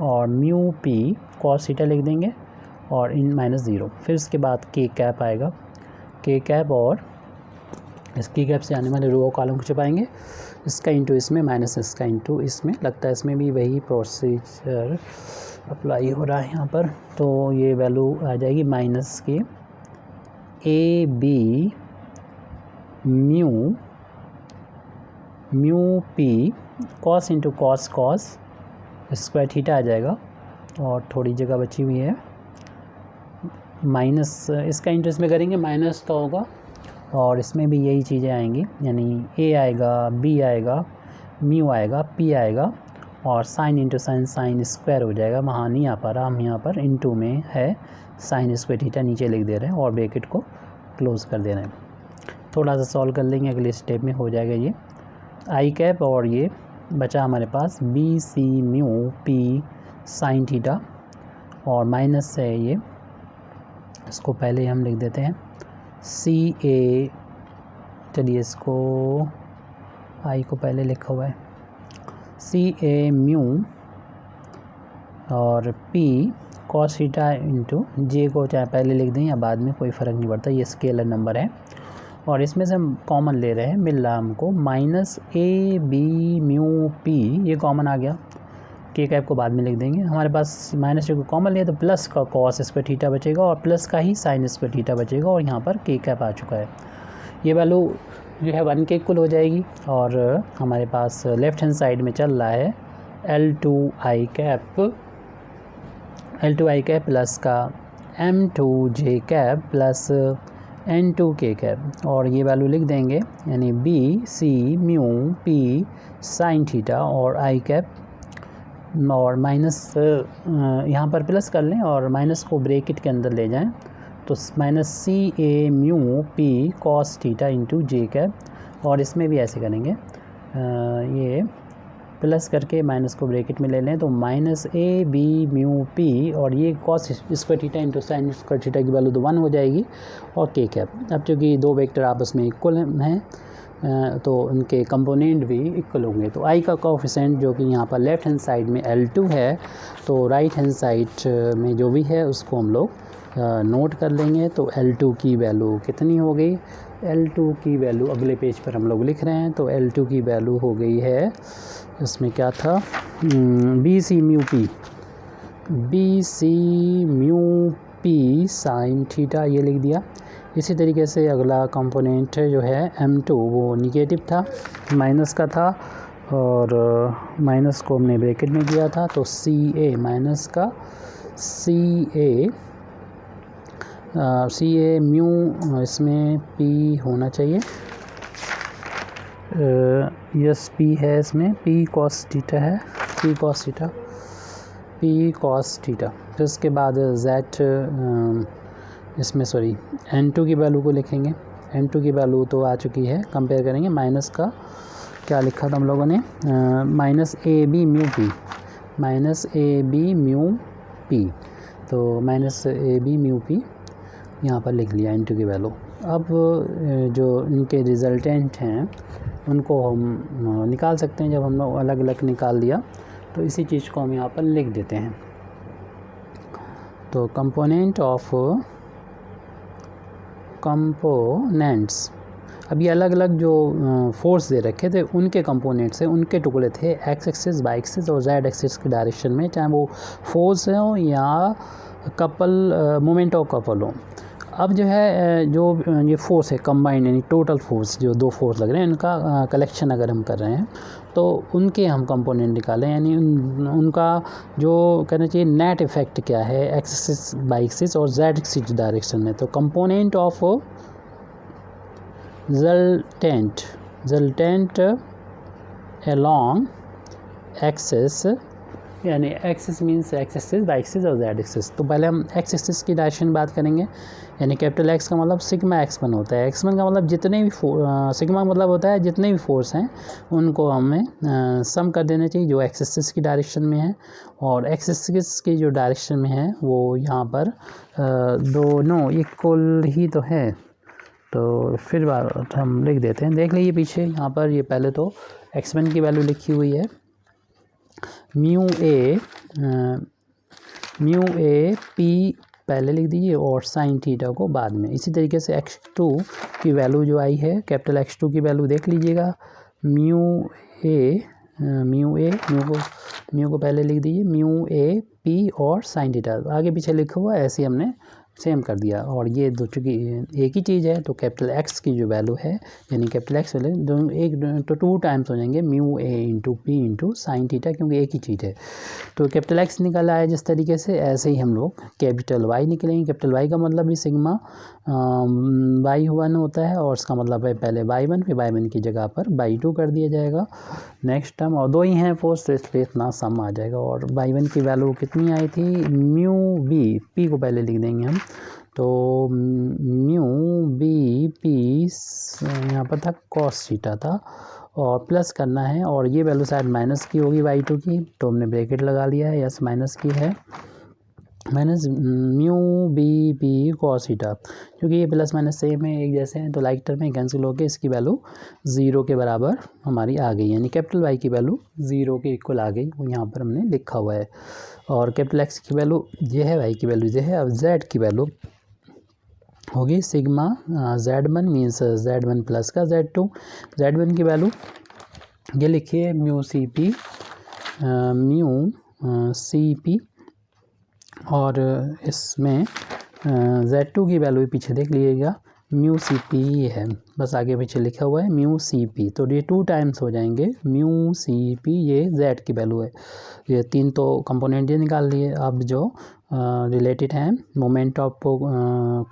और म्यू पी कॉस थीटा लिख देंगे और इन माइनस 0, फिर इसके बाद के कैप आएगा, के कैप, और इस के कैप से आने वाले रो कॉलम को छुपाएंगे, इसका इंटू इसमें माइनस इसका इंटू इसमें, लगता है इसमें भी वही प्रोसीजर अप्लाई हो रहा है यहाँ पर। तो ये वैल्यू आ जाएगी माइनस के A B mu P cos into cos cos square theta आ जाएगा, और थोड़ी जगह बची हुई है, माइनस इसका इंटू इसमें करेंगे, माइनस का होगा, और इसमें भी यही चीज़ें आएंगी, यानी a आएगा, b आएगा, म्यू आएगा, p आएगा, और sine into sine, sine square हो जाएगा, वहाँ नहीं आ पा रहा, हम यहाँ पर इंटू में है साइन स्क्वायर थीटा नीचे लिख दे रहे हैं और ब्रैकेट को क्लोज कर दे रहे हैं। थोड़ा सा सॉल्व कर लेंगे, अगले स्टेप में हो जाएगा ये आई कैप, और ये बचा हमारे पास B C mu P sine theta, और माइनस है ये, इसको पहले हम लिख देते हैं सी ए, चलिए इसको आई को पहले लिखा हुआ है सी ए म्यू और पी कॉस थीटा इंटू जे को चाहे पहले लिख दें या बाद में, कोई फ़र्क नहीं पड़ता, ये स्केलर नंबर है, और इसमें से हम कॉमन ले रहे हैं, मिल रहा हमको minus A B mu P, ये कॉमन आ गया, के कैप को बाद में लिख देंगे, हमारे पास माइनस को कॉमन लिया तो प्लस का कॉस स्क्वायर थीटा बचेगा और प्लस का ही साइन स्क्वायर थीटा बचेगा, और यहाँ पर के कैप आ चुका है। ये वैल्यू जो है 1 के इक्वल हो जाएगी। और हमारे पास लेफ्ट हैंड साइड में चल रहा है L2i कैप प्लस का M2j cap plus N2k cap, और ये वैल्यू लिख देंगे, यानी B C mu P sign theta और I कैप, और माइनस यहाँ पर प्लस कर लें और माइनस को ब्रैकेट के अंदर ले जाएं, तो minus CA mu P cos theta into J cap, और इसमें भी ऐसे करेंगे, ये प्लस करके माइनस को ब्रैकेट में ले लें, तो माइनस AB म्यू P, और ये cos square theta into sine square theta की वैल्यू तो 1 हो जाएगी, और K कैप। अब चूँकि दो वेक्टर आपस में इक्वल हैं तो उनके कंपोनेंट भी इक्वल होंगे। तो I का कोएफिशिएंट जो कि यहाँ पर लेफ्ट हैंड साइड में L2 है, तो राइट हैंड साइड में जो भी है उसको हम लोग नोट कर लेंगे। तो L2 की वैल्यू कितनी हो गई, L2 की वैल्यू अगले पेज पर हम लोग लिख रहे हैं। तो L2 की वैल्यू हो गई है, इसमें क्या था, BC mu P sign theta, ये लिख दिया। इसी तरीके से अगला कंपोनेंट जो है M2, वो निगेटिव था, माइनस का था, और माइनस को हमने ब्रैकेट में किया था, तो CA माइनस का CA म्यू, इसमें P होना चाहिए, यस P है, इसमें P कॉस थीटा है, P कॉस थीटा। फिर उसके बाद Z, इसमें सॉरी N2 की वैल्यू को लिखेंगे। N2 की वैल्यू तो आ चुकी है, कंपेयर करेंगे, माइनस का क्या लिखा था हम लोगों ने, माइनस AB म्यू P, तो माइनस AB म्यू P यहाँ पर लिख लिया N2 की वैल्यू। अब जो इनके रिजल्टेंट हैं उनको हम निकाल सकते हैं। जब हम लोग अलग अलग निकाल दिया तो इसी चीज़ को हम यहाँ पर लिख देते हैं। तो कंपोनेंट ऑफ कंपोनेंट्स, अभी अलग अलग जो फोर्स दे रखे थे उनके कंपोनेंट्स से उनके टुकड़े थे एक्स एक्सिस, वाई एक्सिस और जेड एक्सिस की डायरेक्शन में, चाहे वो फोर्स हो या कपल मोमेंट ऑफ कपल हो। अब जो है जो ये फोर्स है कंबाइंड, यानी टोटल फोर्स, जो दो फोर्स लग रहे हैं उनका कलेक्शन अगर हम कर रहे हैं तो उनके हम कंपोनेंट निकालें, यानी उनका जो कहना चाहिए नेट इफेक्ट क्या है एक्स एक्सिस, वाई एक्सिस और जेड एक्सिस डायरेक्शन में। तो component of resultant along axis, यानी axis means X axis, Y axis और जेड एक्सिस। तो पहले हम एक्स एक्सिस की डायरेक्शन में बात करेंगे, यानी कैपिटल एक्स का मतलब सिग्मा x1 होता है। x1 का मतलब जितने भी सिग्मा मतलब होता है जितने भी फोर्स हैं उनको हमें सम कर देना चाहिए जो एक्स एक्सिस की डायरेक्शन में है, और एक्स एक्सिस की जो डायरेक्शन में है वो यहाँ पर दोनों इक्वल ही तो है। तो फिर बात हम लिख देते हैं, देख लीजिए पीछे यहाँ पर, ये पहले तो x1 की वैल्यू लिखी हुई है, म्यू ए P पहले लिख दीजिए और साइन थीटा को बाद में। इसी तरीके से x2 की वैल्यू जो आई है, कैपिटल x2 की वैल्यू देख लीजिएगा, म्यू को पहले लिख दीजिए, म्यू ए P और साइन थीटा आगे पीछे लिखा हुआ है, ऐसे हमने सेम कर दिया। और ये दो चूँकि एक ही चीज़ है तो कैपिटल एक्स की जो वैल्यू है, यानी कैपिटल एक्स वैल्यू दोनों एक तो 2 टाइम्स हो जाएंगे, mu A into P into sine theta, क्योंकि एक ही चीज़ है। तो कैपिटल एक्स निकला है जिस तरीके से, ऐसे ही हम लोग कैपिटल वाई निकलेंगे। कैपिटल वाई का मतलब भी सिग्मा y1 होता है, और उसका मतलब है पहले y1, फिर y1 की जगह पर y2 कर दिया जाएगा नेक्स्ट टर्म, और दो ही हैं फोर्स तो इसलिए इतना सम आ जाएगा। और y1 की वैल्यू कितनी आई थी, म्यू बी, P को पहले लिख देंगे हम, तो म्यू बी P यहाँ पर था कॉस थीटा था, और प्लस करना है, और ये वैल्यू शायद माइनस की होगी y2 की, तो हमने ब्रैकेट लगा लिया है, यस माइनस की है, minus mu B P cos theta, क्योंकि ये प्लस माइनस सेम है, एक जैसे हैं, तो लाइक टर्म में कैंसिल होकर इसकी वैल्यू 0 के बराबर हमारी आ गई, यानी कैपिटल वाई की वैल्यू 0 के इक्वल आ गई, वो यहाँ पर हमने लिखा हुआ है। और कैपिटल एक्स की वैल्यू ये है, वाई की वैल्यू ये है। अब जेड की वैल्यू होगी sigma Z1 means Z1 plus का Z2। Z1 की वैल्यू ये लिखिए, म्यू सी पी, और इसमें Z2 की वैल्यू पीछे देख लीजिएगा, म्यू सी पी है, बस आगे पीछे लिखा हुआ है म्यू सी पी, तो ये 2 टाइम्स हो जाएंगे म्यू सी पी, ये z की वैल्यू है। ये 3 तो कंपोनेंट ये निकाल लिए। अब जो रिलेटेड हैं मोमेंट ऑफ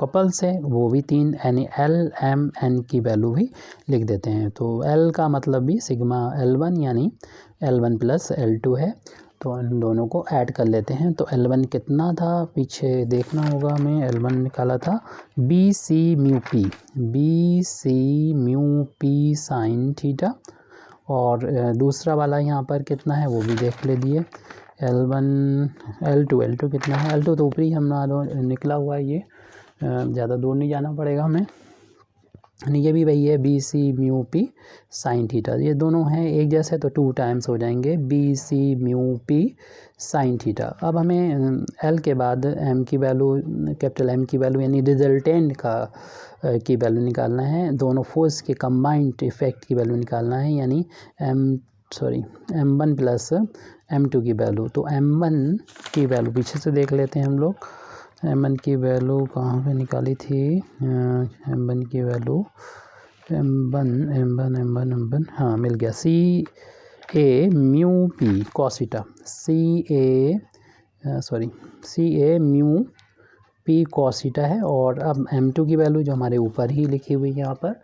कपल्स है वो भी 3, यानी L M N की वैल्यू भी लिख देते हैं। तो L का मतलब भी सिग्मा L1 यानी L1 प्लस L2 है, तो इन दोनों को ऐड कर लेते हैं। तो L1 कितना था पीछे देखना होगा, हमें L1 निकाला था B C mu P sine theta, और दूसरा वाला यहाँ पर कितना है वो भी देख लीजिए, L2 कितना है, L2 तो ऊपरी हमारा निकला हुआ है, ये ज़्यादा दूर नहीं जाना पड़ेगा हमें, ये भी वही है B C mu P sine theta, ये दोनों हैं एक जैसे, तो 2 टाइम्स हो जाएंगे B C mu P sine theta. अब हमें एल के बाद एम की वैल्यू, कैपिटल एम की वैल्यू यानी रिजल्टेंट की वैल्यू निकालना है, दोनों फोर्स के कंबाइंड इफेक्ट की वैल्यू निकालना है, यानी M1 प्लस M2 की वैल्यू। तो M1 की वैल्यू पीछे से देख लेते हैं हम लोग, M1 की वैल्यू कहाँ पे निकाली थी, M1 की वैल्यू M1 हाँ मिल गया, CA mu P cos theta, CA mu P cos theta है। और अब M2 की वैल्यू जो हमारे ऊपर ही लिखी हुई है यहाँ पर,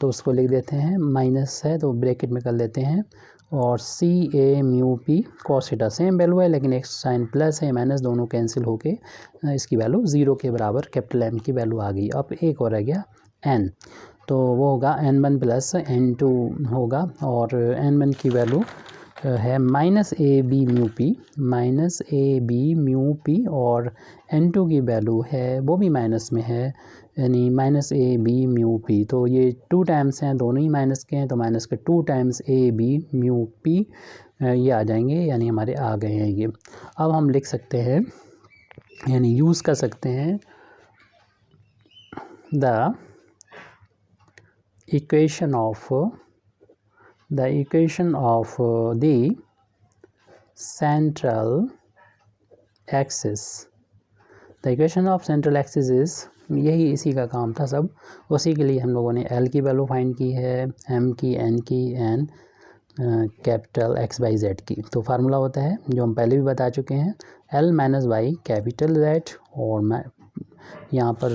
तो उसको लिख देते हैं, माइनस है तो ब्रैकेट में कर लेते हैं, और CA mu P cos theta same value है, लेकिन एक साइन प्लस है माइनस, दोनों कैंसिल होके इसकी वैल्यू 0 के बराबर कैपिटल M की वैल्यू आ गई। अब एक और रह गया N, तो वो होगा N1 प्लस N2 होगा, और N1 की वैल्यू है minus A B mu P, और N2 की वैल्यू है वो भी माइनस में है, यानी minus A B mu P. तो ये 2 टाइम्स हैं, दोनों ही माइनस के हैं, तो माइनस के 2 times A B mu P ये आ जाएंगे, यानी हमारे आ गए हैं ये। अब हम लिख सकते हैं, यानी यूज़ कर सकते हैं the equation of the central axis। The equation of central axis is, यही इसी का काम था सब, उसी के लिए हम लोगों ने L की वैल्यू फाइंड की है, M की, N की, and capital X by Z की। तो फार्मूला होता है जो हम पहले भी बता चुके हैं, L minus by capital Z, और यहाँ पर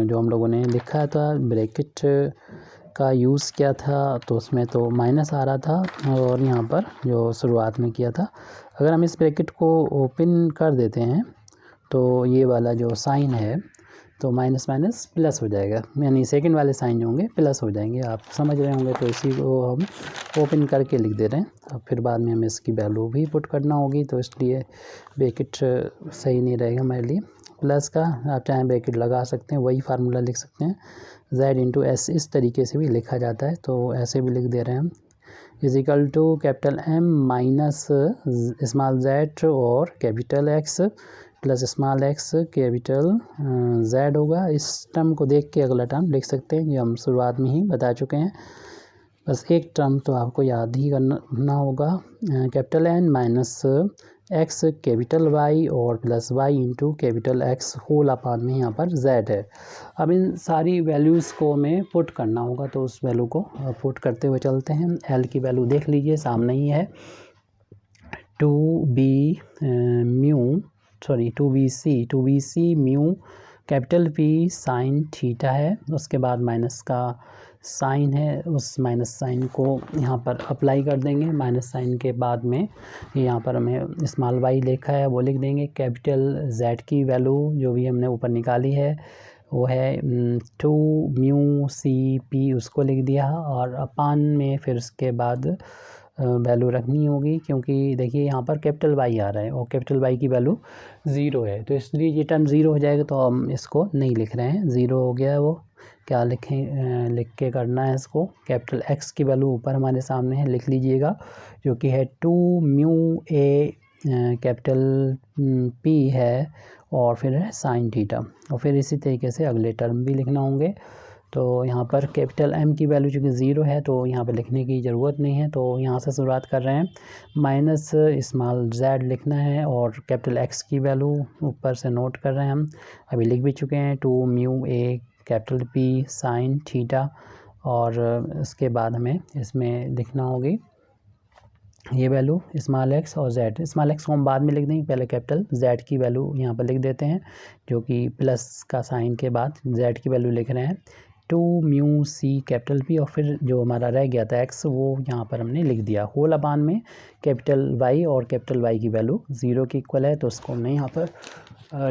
जो हम लोगों ने लिखा था ब्रैकेट का यूज़ किया था, तो उसमें तो माइनस आ रहा था, और यहाँ पर जो शुरुआत में किया था, अगर हम इस ब्रैकेट को ओपन कर देते हैं तो ये वाला जो साइन है तो माइनस माइनस प्लस हो जाएगा, यानी सेकंड वाले साइन जो होंगे प्लस हो जाएंगे, आप समझ रहे होंगे। तो इसी को हम ओपन करके लिख दे रहे हैं, अब फिर बाद में हमें इसकी वैल्यू भी पुट करना होगी, तो इसलिए ब्रैकेट सही नहीं रहेगा हमारे लिए। प्लस का आप चाहें ब्रैकेट लगा सकते हैं, वही फार्मूला लिख सकते हैं, Z इंटू एस इस तरीके से भी लिखा जाता है, तो ऐसे भी लिख दे रहे हैं हम, is equal to capital M minus small z और capital X plus small x capital Z होगा। इस टर्म को देख के अगला टर्म लिख सकते हैं, जो हम शुरुआत में ही बता चुके हैं, बस एक टर्म तो आपको याद ही करना होगा, capital N minus x capital Y और plus Y into capital X whole upon में यहाँ पर Z है। अब इन सारी वैल्यूज़ को हमें पुट करना होगा, तो उस वैल्यू को पुट करते हुए चलते हैं। L की वैल्यू देख लीजिए सामने ही है, 2bc mu capital P sine theta है, उसके बाद माइनस का साइन है, उस माइनस साइन को यहाँ पर अप्लाई कर देंगे, माइनस साइन के बाद में यहाँ पर हमें स्मॉल y लिखा है वो लिख देंगे, कैपिटल Z की वैल्यू जो भी हमने ऊपर निकाली है वो है 2 म्यू सी पी, उसको लिख दिया, और अपान में फिर उसके बाद वैल्यू रखनी होगी, क्योंकि देखिए यहाँ पर कैपिटल Y आ रहा है और कैपिटल Y की वैल्यू 0 है, तो इसलिए ये टर्म 0 हो जाएगा, तो हम इसको नहीं लिख रहे हैं, 0 हो गया है वो, क्या लिखें, लिख के करना है इसको, कैपिटल X की वैल्यू ऊपर हमारे सामने है, लिख लीजिएगा, जो कि है 2 म्यू ए कैपिटल P है, और फिर है साइन थीटा, और फिर इसी तरीके से अगले टर्म भी लिखना होंगे। तो यहाँ पर कैपिटल M की वैल्यू चूँकि 0 है तो यहाँ पर लिखने की ज़रूरत नहीं है, तो यहाँ से शुरुआत कर रहे हैं, माइनस स्मॉल z लिखना है, और कैपिटल X की वैल्यू ऊपर से नोट कर रहे हैं हम, अभी लिख भी चुके हैं, 2 mu A capital P sign theta, और इसके बाद हमें इसमें लिखना होगी ये वैल्यू स्मॉल x और z। स्मॉल x को हम बाद में लिख देंगे, पहले कैपिटल z की वैल्यू यहाँ पर लिख देते हैं, जो कि प्लस का साइन के बाद z की वैल्यू लिख रहे हैं 2 म्यू c कैपिटल P, और फिर जो हमारा रह गया था x वो यहाँ पर हमने लिख दिया। होल अपान में कैपिटल Y और कैपिटल Y की वैल्यू 0 के इक्वल है, तो उसको हमने यहाँ पर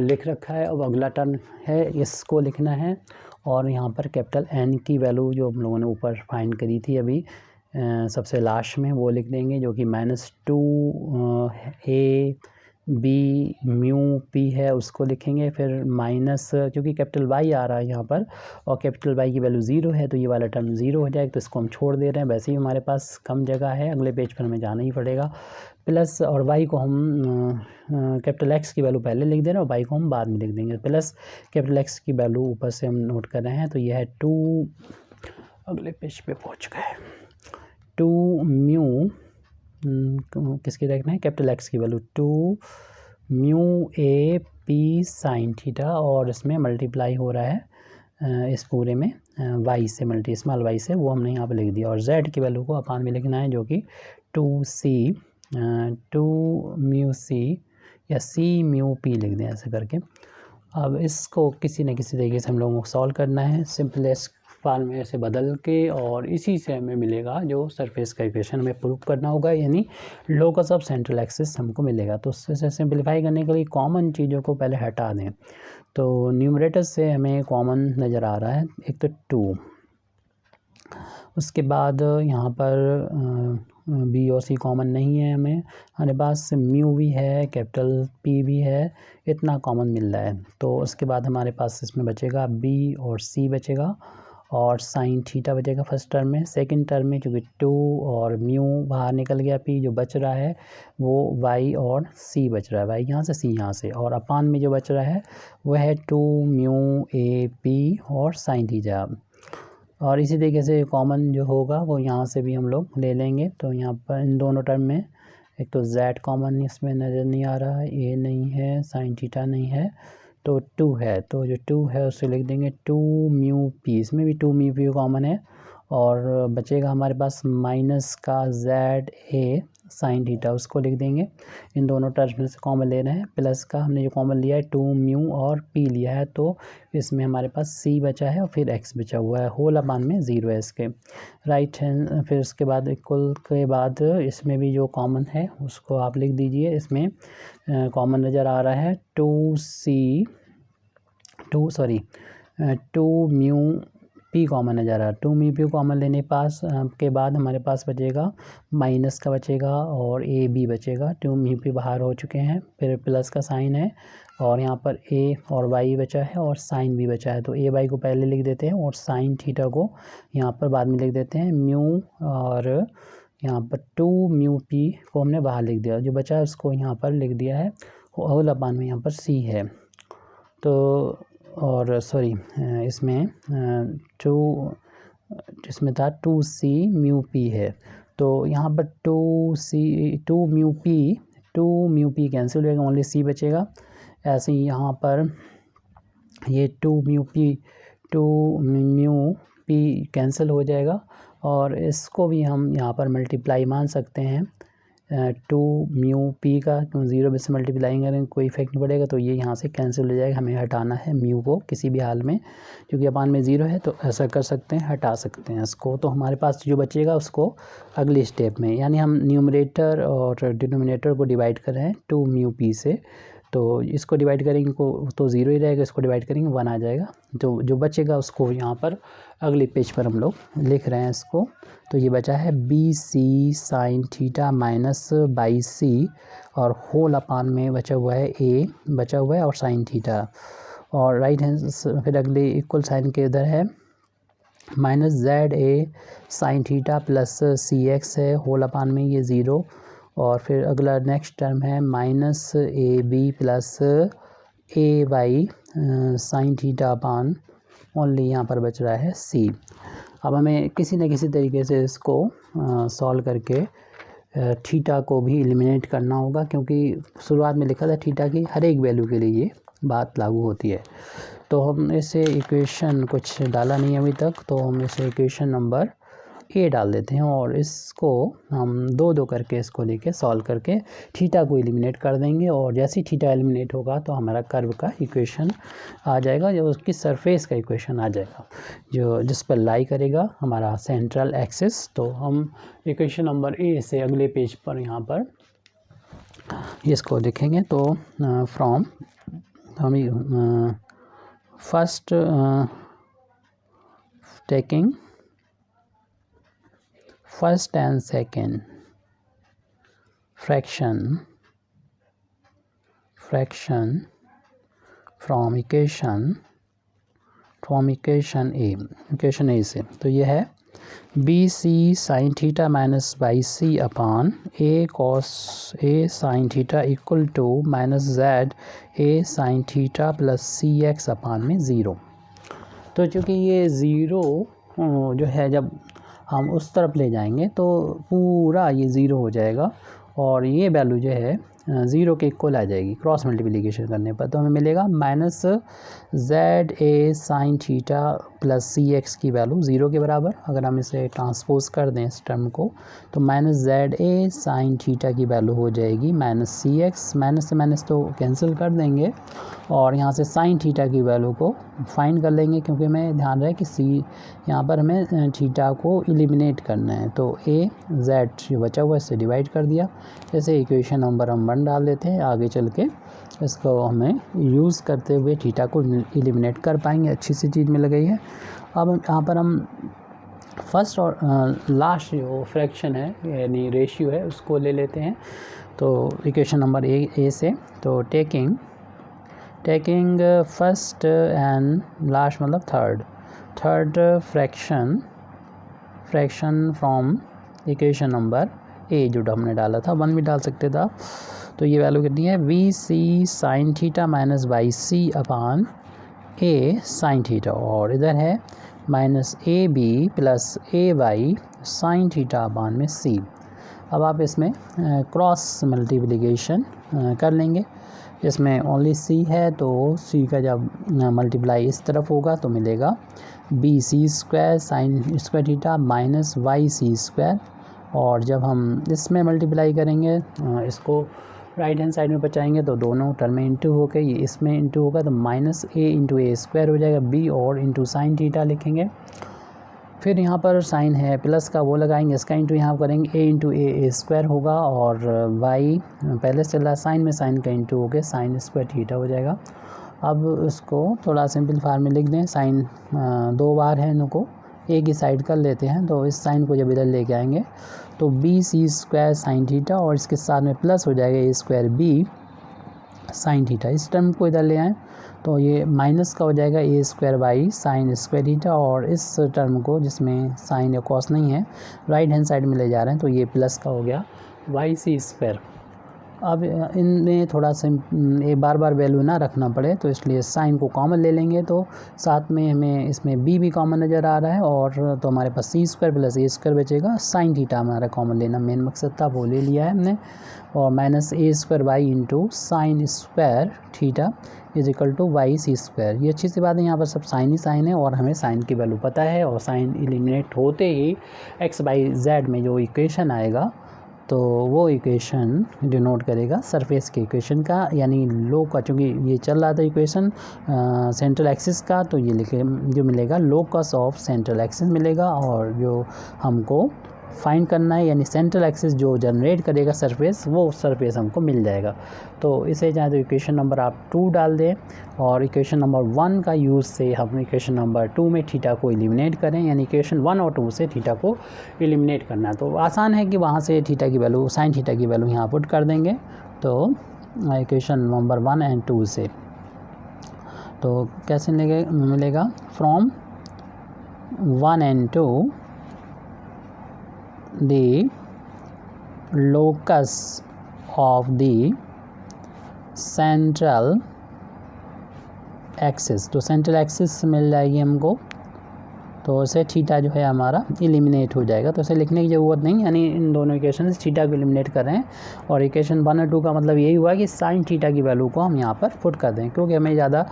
लिख रखा है। अब अगला टर्म है, इसको लिखना है, और यहाँ पर कैपिटल N की वैल्यू जो हम लोगों ने ऊपर फाइंड करी थी अभी सबसे लास्ट में, वो लिख देंगे, जो कि -2 a b म्यू p है, उसको लिखेंगे। फिर माइनस, क्योंकि कैपिटल Y आ रहा है यहाँ पर और कैपिटल Y की वैल्यू 0 है, तो ये वाला टर्म 0 हो जाएगा, तो इसको हम छोड़ दे रहे हैं। वैसे ही हमारे पास कम जगह है, अगले पेज पर हमें जाना ही पड़ेगा। प्लस और y को हम कैपिटल X की वैल्यू पहले लिख दे रहे हैं और y को हम बाद में लिख देंगे। प्लस कैपिटल X की वैल्यू ऊपर से हम नोट कर रहे हैं, तो यह है 2, अगले पेज पे पहुँच गए, 2 म्यू किसकी रखना है, कैपिटल X की value 2 mu a p sign theta, और इसमें मल्टीप्लाई हो रहा है इस पूरे में y से, स्मॉल y से, वो हमने यहाँ पे लिख दिया। और z की वैल्यू को अपान में लिखना है, जो कि 2 म्यू c या c म्यू p लिख दें ऐसे करके। अब इसको किसी न किसी तरीके से हम लोगों को सॉल्व करना है सिंपलेस्ट फॉर्मूले से बदल के, और इसी से हमें मिलेगा जो सरफेस का इक्वेशन हमें प्रूव करना होगा, यानी लोकस ऑफ सेंट्रल एक्सिस हमको मिलेगा। तो उससे सिंपलीफाई करने के लिए कॉमन चीज़ों को पहले हटा दें। तो न्यूमरेटर से हमें कॉमन नज़र आ रहा है एक तो 2, उसके बाद यहाँ पर बी और सी कॉमन नहीं है, हमारे पास म्यू भी है, कैपिटल P भी है, इतना कॉमन मिल रहा है। तो उसके बाद हमारे पास इसमें बचेगा B और C बचेगा, और साइन थीटा बचेगा फर्स्ट टर्म में। सेकंड टर्म में क्योंकि 2 और म्यू बाहर निकल गया, P जो बच रहा है वो y और c बच रहा है, y यहाँ से c यहाँ से, और अपान में जो बच रहा है वह है 2 म्यू a p और साइन थीटा। और इसी तरीके से कॉमन जो होगा वो यहाँ से भी हम लोग ले लेंगे। तो यहाँ पर इन दोनों टर्म में एक तो z कॉमन इसमें नज़र नहीं आ रहा है, a नहीं है, साइन थीटा नहीं है, तो 2 है, तो जो 2 है उसे लिख देंगे 2 म्यू p, इसमें भी 2 म्यू p कॉमन है, और बचेगा हमारे पास माइनस का z a साइन थीटा, उसको लिख देंगे। इन दोनों टर्म्स में से कॉमन ले रहे हैं, प्लस का हमने जो कॉमन लिया है 2 म्यू और p लिया है, तो इसमें हमारे पास c बचा है और फिर x बचा हुआ है, होल अपान में 0 है इसके राइट हैंड। फिर उसके बाद इक्वल के बाद इसमें भी जो कॉमन है उसको आप लिख दीजिए। इसमें कॉमन नज़र आ रहा है 2 म्यू p कॉमन नज़र आ रहा है, 2 म्यू p कॉमन लेने पास के बाद हमारे पास बचेगा माइनस का बचेगा और a b बचेगा, 2 म्यू p बाहर हो चुके हैं, फिर प्लस का साइन है, और यहाँ पर a और y बचा है और साइन भी बचा है, तो a y को पहले लिख देते हैं और साइन थीटा को यहाँ पर बाद में लिख देते हैं म्यू, और यहाँ पर 2 म्यू p को हमने बाहर लिख दिया, जो बचा है उसको यहाँ पर लिख दिया है, होल अपान में यहाँ पर c है। तो और सॉरी इसमें 2 इसमें था 2c म्यू p है, तो यहाँ पर 2 म्यू p कैंसिल हो जाएगा, ओनली c बचेगा। ऐसे ही यहाँ पर ये 2 म्यू p कैंसिल हो जाएगा, और इसको भी हम यहाँ पर मल्टीप्लाई मान सकते हैं 2 म्यू p का, क्यों 0 में से मल्टीप्लाई करेंगे कोई इफेक्ट नहीं पड़ेगा, तो ये यहाँ से कैंसिल हो जाएगा। हमें हटाना है म्यू को किसी भी हाल में, क्योंकि अपान में 0 है, तो ऐसा कर सकते हैं, हटा सकते हैं इसको। तो हमारे पास जो बचेगा उसको अगली स्टेप में, यानी हम न्यूमरेटर और डिनोमिनेटर को डिवाइड कर रहे हैं 2 म्यू p से, तो इसको डिवाइड करेंगे तो 0 ही रहेगा, इसको डिवाइड करेंगे 1 आ जाएगा, तो जो बचेगा उसको यहाँ पर अगले पेज पर हम लोग लिख रहे हैं इसको। तो ये बचा है BC sign theta minus by C, और होल अपान में बचा हुआ है A बचा हुआ है और साइन थीटा, और राइट हैंड फिर अगले इक्वल साइन के इधर है -ZA sign theta plus CX है, होल अपान में ये 0, और फिर अगला नेक्स्ट टर्म है -AB plus AY sign theta अपान ओनली यहाँ पर बच रहा है C। अब हमें किसी न किसी तरीके से इसको सॉल्व करके थीटा को भी एलिमिनेट करना होगा, क्योंकि शुरुआत में लिखा था थीटा की हर एक वैल्यू के लिए ये बात लागू होती है। तो हम इसे इक्वेशन कुछ डाला नहीं अभी तक, तो हम इसे इक्वेशन नंबर ए डाल देते हैं और इसको हम दो दो करके इसको लेके सॉल्व करके थीटा को एलिमिनेट कर देंगे। और जैसे ही थीटा एलिमिनेट होगा तो हमारा कर्व का इक्वेशन आ जाएगा, जो उसकी सरफेस का इक्वेशन आ जाएगा, जो जिस पर लाई करेगा हमारा सेंट्रल एक्सिस। तो हम इक्वेशन नंबर ए से अगले पेज पर यहाँ पर इसको देखेंगे। तो फ्रॉम हम first taking first and second fraction from equation A से, तो ये है B C sine theta minus by C upon A cos A sine theta equal to minus Z A sine theta plus C X upon में zero. तो चूँकि ये zero जो है जब हम उस तरफ ले जाएंगे तो पूरा ये ज़ीरो हो जाएगा और ये वैल्यू जो है ज़ीरो के इक्वल आ जाएगी क्रॉस मल्टीप्लिकेशन करने पर। तो हमें मिलेगा minus Z A sine theta plus C X की वैल्यू ज़ीरो के बराबर। अगर हम इसे ट्रांसपोज कर दें इस टर्म को तो minus Z A sine theta की वैल्यू हो जाएगी माइनस सी एक्स, माइनस से माइनस तो कैंसिल कर देंगे और यहाँ से साइन थीटा की वैल्यू को फाइंड कर लेंगे, क्योंकि हमें ध्यान रहे कि सी यहाँ पर हमें थीटा को एलिमिनेट करना है। तो ए जेड जो बचा हुआ इससे डिवाइड कर दिया। जैसे इक्वेशन नंबर हम 1 डाल देते हैं, आगे चल के इसको हमें यूज़ करते हुए थीटा को एलिमिनेट कर पाएंगे। अच्छी सी चीज़ मिल गई है। अब यहाँ पर हम फर्स्ट और लास्ट जो फ्रैक्शन है यानी रेशियो है उसको ले लेते हैं। तो इक्वेशन नंबर ए से, तो टेकिंग फर्स्ट एंड लास्ट मतलब third fraction from equation number A जो हमने डाला था, 1 भी डाल सकते था। तो ये वैल्यू कितनी है, V C sine theta minus by C upon A sine theta, और इधर है minus A B plus A Y sine theta upon में सी। अब आप इसमें क्रॉस मल्टीप्लिकेशन कर लेंगे। इसमें ओनली सी है तो सी का जब मल्टीप्लाई इस तरफ होगा तो मिलेगा B C square sine square theta minus Y C square, और जब हम इसमें मल्टीप्लाई करेंगे इसको राइट हैंड साइड में बचाएंगे तो दोनों टर्म में इंटू होकर ये इसमें इंटू होगा तो माइनस ए इंटू ए स्क्वायर हो जाएगा बी, और इंटू साइन थीटा लिखेंगे। फिर यहाँ पर साइन है प्लस का वो लगाएंगे, इसका इंटू यहाँ करेंगे ए इंटू ए स्क्वायर होगा, और वाई पहले से चल रहा साइन में साइन का इंटू हो गया साइन स्क्वायर थीटा हो जाएगा। अब इसको थोड़ा सिंपल फार्म में लिख दें, साइन 2 बार है इनको ए की साइड कर लेते हैं। तो इस साइन को जब इधर लेके आएंगे तो B C square sine theta और इसके साथ में प्लस हो जाएगा A square B sine theta. इस टर्म को इधर ले आएँ तो ये माइनस का हो जाएगा A square Y sine square theta, और इस टर्म को जिसमें साइन या कॉस नहीं है राइट हैंड साइड में ले जा रहे हैं तो ये प्लस का हो गया वाई सी स्क्वायर। अब इनमें थोड़ा सा ये बार बार वैल्यू ना रखना पड़े तो इसलिए साइन को कॉमन ले लेंगे, तो साथ में हमें इसमें बी भी कॉमन नज़र आ रहा है, और तो हमारे पास C square plus A square बचेगा। साइन थीटा हमारा कॉमन लेना मेन मकसद था, वो ले लिया है हमने, और minus A square Y into sine square theta is equal to Y C square. ये अच्छी सी बात है, यहाँ पर सब साइन ही साइन है और हमें साइन की वैल्यू पता है, और साइन एलिमिनेट होते ही एक्स बाई जेड में जो इक्वेशन आएगा तो वो इक्वेशन डिनोट करेगा सरफेस के इक्वेशन का, यानी लो का, चूँकि ये चल रहा था इक्वेशन सेंट्रल एक्सिस का, तो ये लिखे जो मिलेगा लोकस ऑफ सेंट्रल एक्सिस मिलेगा, और जो हमको फाइंड करना है यानी सेंट्रल एक्सिस जो जनरेट करेगा सरफेस, वो सरफेस हमको मिल जाएगा। तो इसे चाहे तो इक्वेशन नंबर आप 2 डाल दें, और इक्वेशन नंबर 1 का यूज़ से हम इक्वेशन नंबर 2 में थीटा को एलिमिनेट करें, यानी इक्वेशन 1 और 2 से थीटा को एलिमिनेट करना है। तो आसान है कि वहाँ से थीटा की वैल्यू साइन थीटा की वैल्यू यहाँ पुट कर देंगे। तो इक्वेशन नंबर 1 एंड 2 से तो कैसे मिलेगा, from 1 and 2 the locus of the central axis, तो सेंट्रल एक्सिस मिल जाएगी हमको, तो इसे थीटा जो है हमारा एलिमिनेट हो जाएगा। तो इसे लिखने की ज़रूरत नहीं, यानी इन दोनों इक्वेशन से थीटा को एलिमिनेट कर रहे हैं, और इक्वेशन 1 और 2 का मतलब यही हुआ कि साइन थीटा की वैल्यू को हम यहाँ पर पुट कर दें, क्योंकि हमें ज़्यादा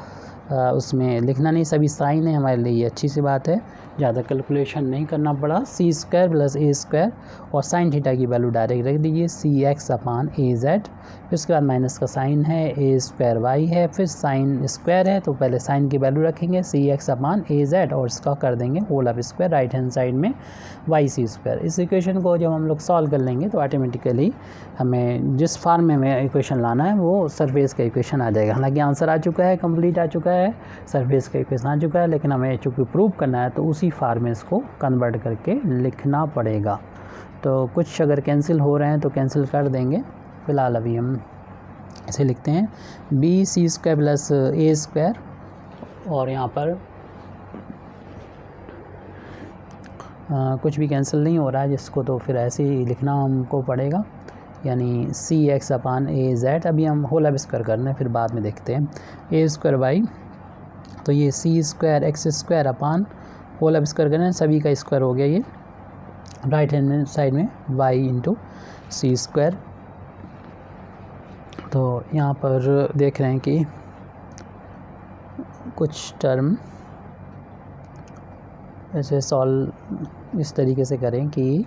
उसमें लिखना नहीं, सभी साइन है हमारे लिए, ये अच्छी सी बात है, ज़्यादा कैलकुलेशन नहीं करना पड़ा। सी स्क्वायर प्लस ए स्क्वायर और साइन थीटा की वैल्यू डायरेक्ट रख दीजिए, सी एक्स अपान ए जेड, फिर उसके बाद माइनस का साइन है, ए स्क्वायर वाई है, फिर साइन स्क्वायर है तो पहले साइन की वैल्यू रखेंगे सी एक्स अपान ए जेड और इसका कर देंगे whole of square right hand side में वाई सी स्क्वायर। इस इक्वेशन को जब हम लोग सॉल्व कर लेंगे तो ऑटोमेटिकली हमें जिस फॉर्म में हमें इक्वेशन लाना है वो सरफेस का इक्वेशन आ जाएगा। हालांकि आंसर आ चुका है, कंप्लीट आ चुका है, सरफेस का इक्वेशन आ चुका है, लेकिन हमें चूँकि प्रूव करना है तो उसी फॉर्म में इसको कन्वर्ट करके लिखना पड़ेगा। तो कुछ अगर कैंसिल हो रहे हैं तो कैंसिल कर देंगे, फ़िलहाल अभी हम इसे लिखते हैं B C square plus A square और यहाँ पर कुछ भी कैंसिल नहीं हो रहा है जिसको तो फिर ऐसे ही लिखना हमको पड़ेगा, यानी सी एक्स अपान ए जेड। अभी हम होल ऑफ स्क्वायर करना है, फिर बाद में देखते हैं। ए स्क्वायर वाई, तो ये C square X square upon whole of square करना है, सभी का स्क्वायर हो गया ये राइट हैंड साइड में वाई इंटू सी स्क्वायर। तो यहाँ पर देख रहे हैं कि कुछ टर्म ऐसे सॉल्व इस तरीके से करें कि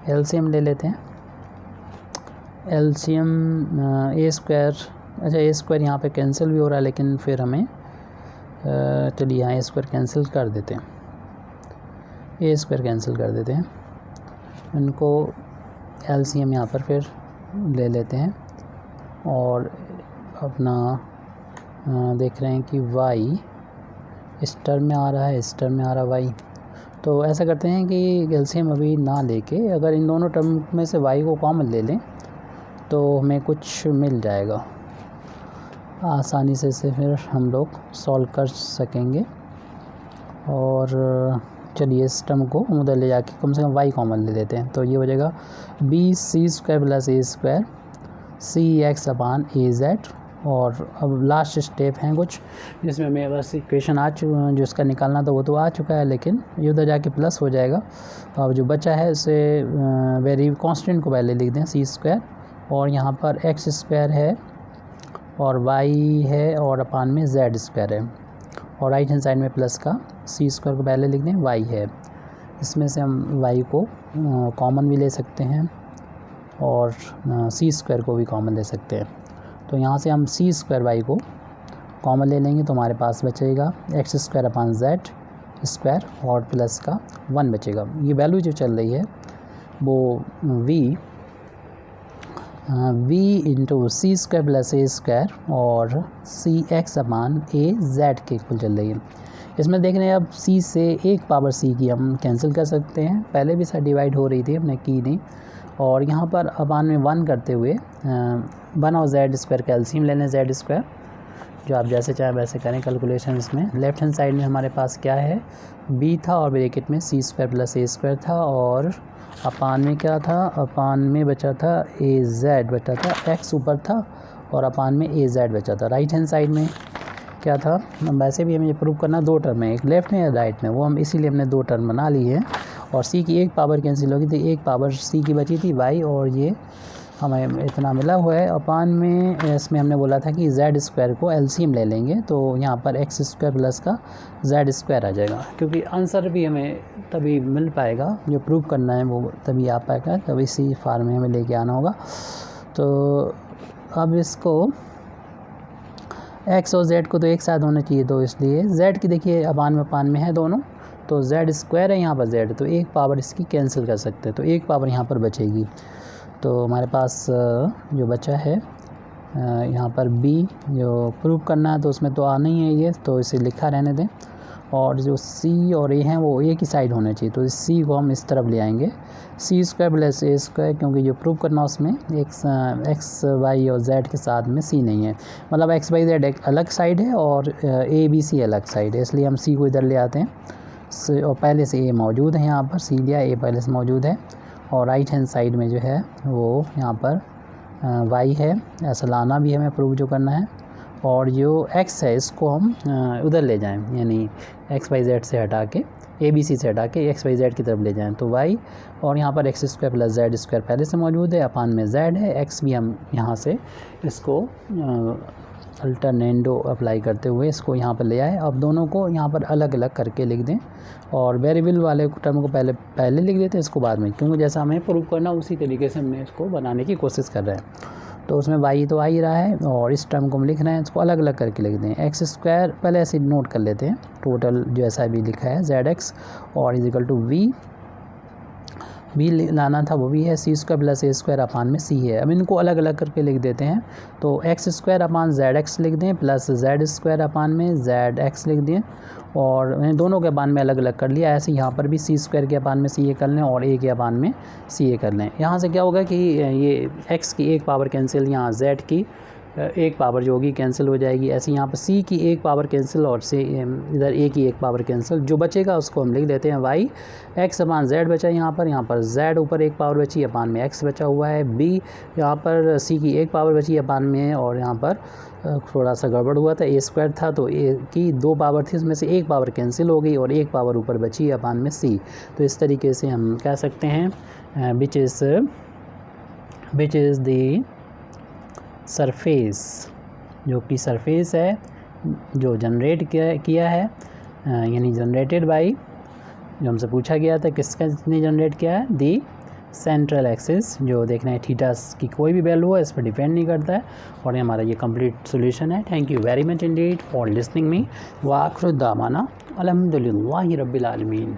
एलसीएम ले लेते हैं। एलसीएम ए स्क्वायर, अच्छा ए स्क्वायर यहाँ पे कैंसिल भी हो रहा है, लेकिन फिर हमें चलिए यहाँ ए स्क्वायर कैंसिल कर देते हैं, ए स्क्वायर कैंसिल कर देते हैं, इनको एलसीएम यहाँ पर फिर ले लेते हैं और अपना देख रहे हैं कि y इस टर्म में आ रहा है, इस टर्म में आ रहा है y। तो ऐसा करते हैं कि एलसीएम अभी ना लेके अगर इन दोनों टर्म में से y को कॉमन ले लें तो हमें कुछ मिल जाएगा, आसानी से इसे फिर हम लोग सॉल्व कर सकेंगे। और चलिए इस टर्म को हम उधर ले जाके कम से कम y कॉमन ले लेते हैं, तो ये हो जाएगा B C square plus A square C x upon A Z. और अब लास्ट स्टेप हैं कुछ जिसमें हमें बस इक्वेशन आ चुका जो इसका निकालना था वो तो आ चुका है, लेकिन ये उधर जाके प्लस हो जाएगा। अब जो बचा है उसे वेरी कांस्टेंट को पहले लिख दें सी स्क्वायर, और यहाँ पर एक्स स्क्वायर है और वाई है और अपान में जेड स्क्वायर है, और राइट हैंड साइड में प्लस का सी स्क्वायर को पहले लिख दें वाई है। इसमें से हम वाई को कॉमन भी ले सकते हैं और सी स्क्वायर को भी कॉमन ले सकते हैं। तो यहाँ से हम सी स्क्वायर वाई को कॉमन ले लेंगे तो हमारे पास बचेगा x square upon Z square और प्लस का 1 बचेगा। ये वैल्यू जो चल रही है वो v into C square plus A square और सी एक्स अपान ए जेड के इक्वल चल रही है। इसमें देख रहे हैं अब c से एक पावर c की हम कैंसिल कर सकते हैं, पहले भी साथ डिवाइड हो रही थी हमने की नहीं, और यहाँ पर अपान में 1 करते हुए 1 और जेड स्क्वायर का एलसीएम ले लें जेड स्क्वायर, जो आप जैसे चाहें वैसे करें कैलकुलेशन। इसमें लेफ्ट हैंड साइड में हमारे पास क्या है b था और ब्रैकेट में सी स्क्वायर प्लस ए स्क्वायर था, और अपान में क्या था, अपान में बचा था ए जेड बचा था, x ऊपर था और अपान में ए जेड बचा था। राइट हैंड साइड में क्या था, वैसे भी हमें ये प्रूव करना 2 टर्म है, एक लेफ्ट में या राइट में, वो हम इसीलिए हमने 2 टर्म बना ली है। और c की एक पावर कैंसिल होगी तो एक पावर c की बची थी y, और ये हमें इतना मिला हुआ है। अपान में इसमें हमने बोला था कि z स्क्वायर को एलसीएम ले लेंगे तो यहाँ पर एक्स स्क्वायर प्लस का z स्क्वायर आ जाएगा, क्योंकि आंसर भी हमें तभी मिल पाएगा, जो प्रूव करना है वो तभी आ पाएगा, तभी इसी फार्म में हमें लेके आना होगा। तो अब इसको x और z को तो एक साथ होना चाहिए, तो इसलिए z की देखिए अपान में है दोनों, तो z स्क्वायर है यहाँ पर z, तो एक पावर इसकी कैंसिल कर सकते हैं, तो एक पावर यहाँ पर बचेगी। तो हमारे पास जो बचा है यहाँ पर b जो प्रूव करना है तो उसमें तो आना ही है ये, तो इसे लिखा रहने दें। और जो c और a हैं वो एक ही साइड होने चाहिए, तो इस c को हम इस तरफ ले आएंगे सी स्क्वायर प्लस ए स्क्वायर, क्योंकि जो प्रूव करना उसमें एक्स वाई और z के साथ में c नहीं है, मतलब एक्स वाई जेड एक अलग साइड है और ए बी सी अलग साइड है, इसलिए हम c को इधर ले आते हैं। और पहले से a मौजूद है यहाँ पर, c लिया, a पहले से मौजूद है, और राइट हैंड साइड में जो है वो यहाँ पर y है, ऐसा लाना भी हमें प्रूव जो करना है। और जो x है इसको हम उधर ले जाएं, यानी एक्स वाई जेड से हटा के ए बी सी से हटा के एक्स वाई जेड की तरफ ले जाएं, तो y और यहाँ पर x square plus Z square पहले से मौजूद है, अपान में z है, x भी हम यहाँ से इसको अल्टरनेंडो अप्लाई करते हुए इसको यहाँ पर ले आए। अब दोनों को यहाँ पर अलग अलग करके लिख दें और वेरिएबल वाले टर्म को पहले लिख देते हैं, इसको बाद में, क्योंकि जैसा हमें प्रूव करना उसी तरीके से हमने इसको बनाने की कोशिश कर रहे हैं। तो उसमें y तो आ ही रहा है और इस टर्म को हम लिख रहे हैं, इसको अलग अलग करके लिख दें। एक्स स्क्वायर पहले ऐसे नोट कर लेते हैं, टोटल जो ऐसा भी लिखा है ZX और इज इक्वल टू v लाना था वो भी है सी square plus A square upon में सी है। अब इनको अलग अलग करके लिख देते हैं, तो एक्स स्क्वायर अपान ZX लिख दें प्लस जेड स्क्वायर अपान में ZX लिख दें और मैंने दोनों के अपान में अलग अलग कर लिया। ऐसे यहाँ पर भी सी स्क्वायर के अपान में सी ए कर लें और ए के अपान में सी ए कर लें। यहाँ से क्या होगा कि ये एक्स की एक पावर कैंसिल, यहाँ जेड की एक पावर जो होगी कैंसिल हो जाएगी। ऐसे यहाँ पर सी की एक पावर कैंसिल और से इधर ए की एक पावर कैंसिल, जो बचेगा उसको हम लिख देते हैं वाई। एक्स अपान जेड बचा यहाँ पर जेड ऊपर एक पावर बची अपान में एक्स बचा हुआ है। बी यहाँ पर सी की एक पावर बची अपान में और यहाँ पर थोड़ा सा गड़बड़ हुआ था, ए स्क्वायर था तो ए की दो पावर थी, उसमें से एक पावर कैंसिल हो गई और एक पावर ऊपर बची अपान में सी। तो इस तरीके से हम कह सकते हैं विच इज़ द सरफेस, जो कि सरफेस है जो जनरेट किया है यानी जनरेटेड बाई, जो हमसे पूछा गया था किसने जनरेट किया है, दी सेंट्रल एक्सिस। जो देखना है थीटा की कोई भी वैल्यू है इस पर डिपेंड नहीं करता है। और हमारा ये कंप्लीट सॉल्यूशन है। Thank you very much Indeed for listening me. व आखिर दावाना अल्हम्दुलिल्लाहि रब्बिल आलमीन।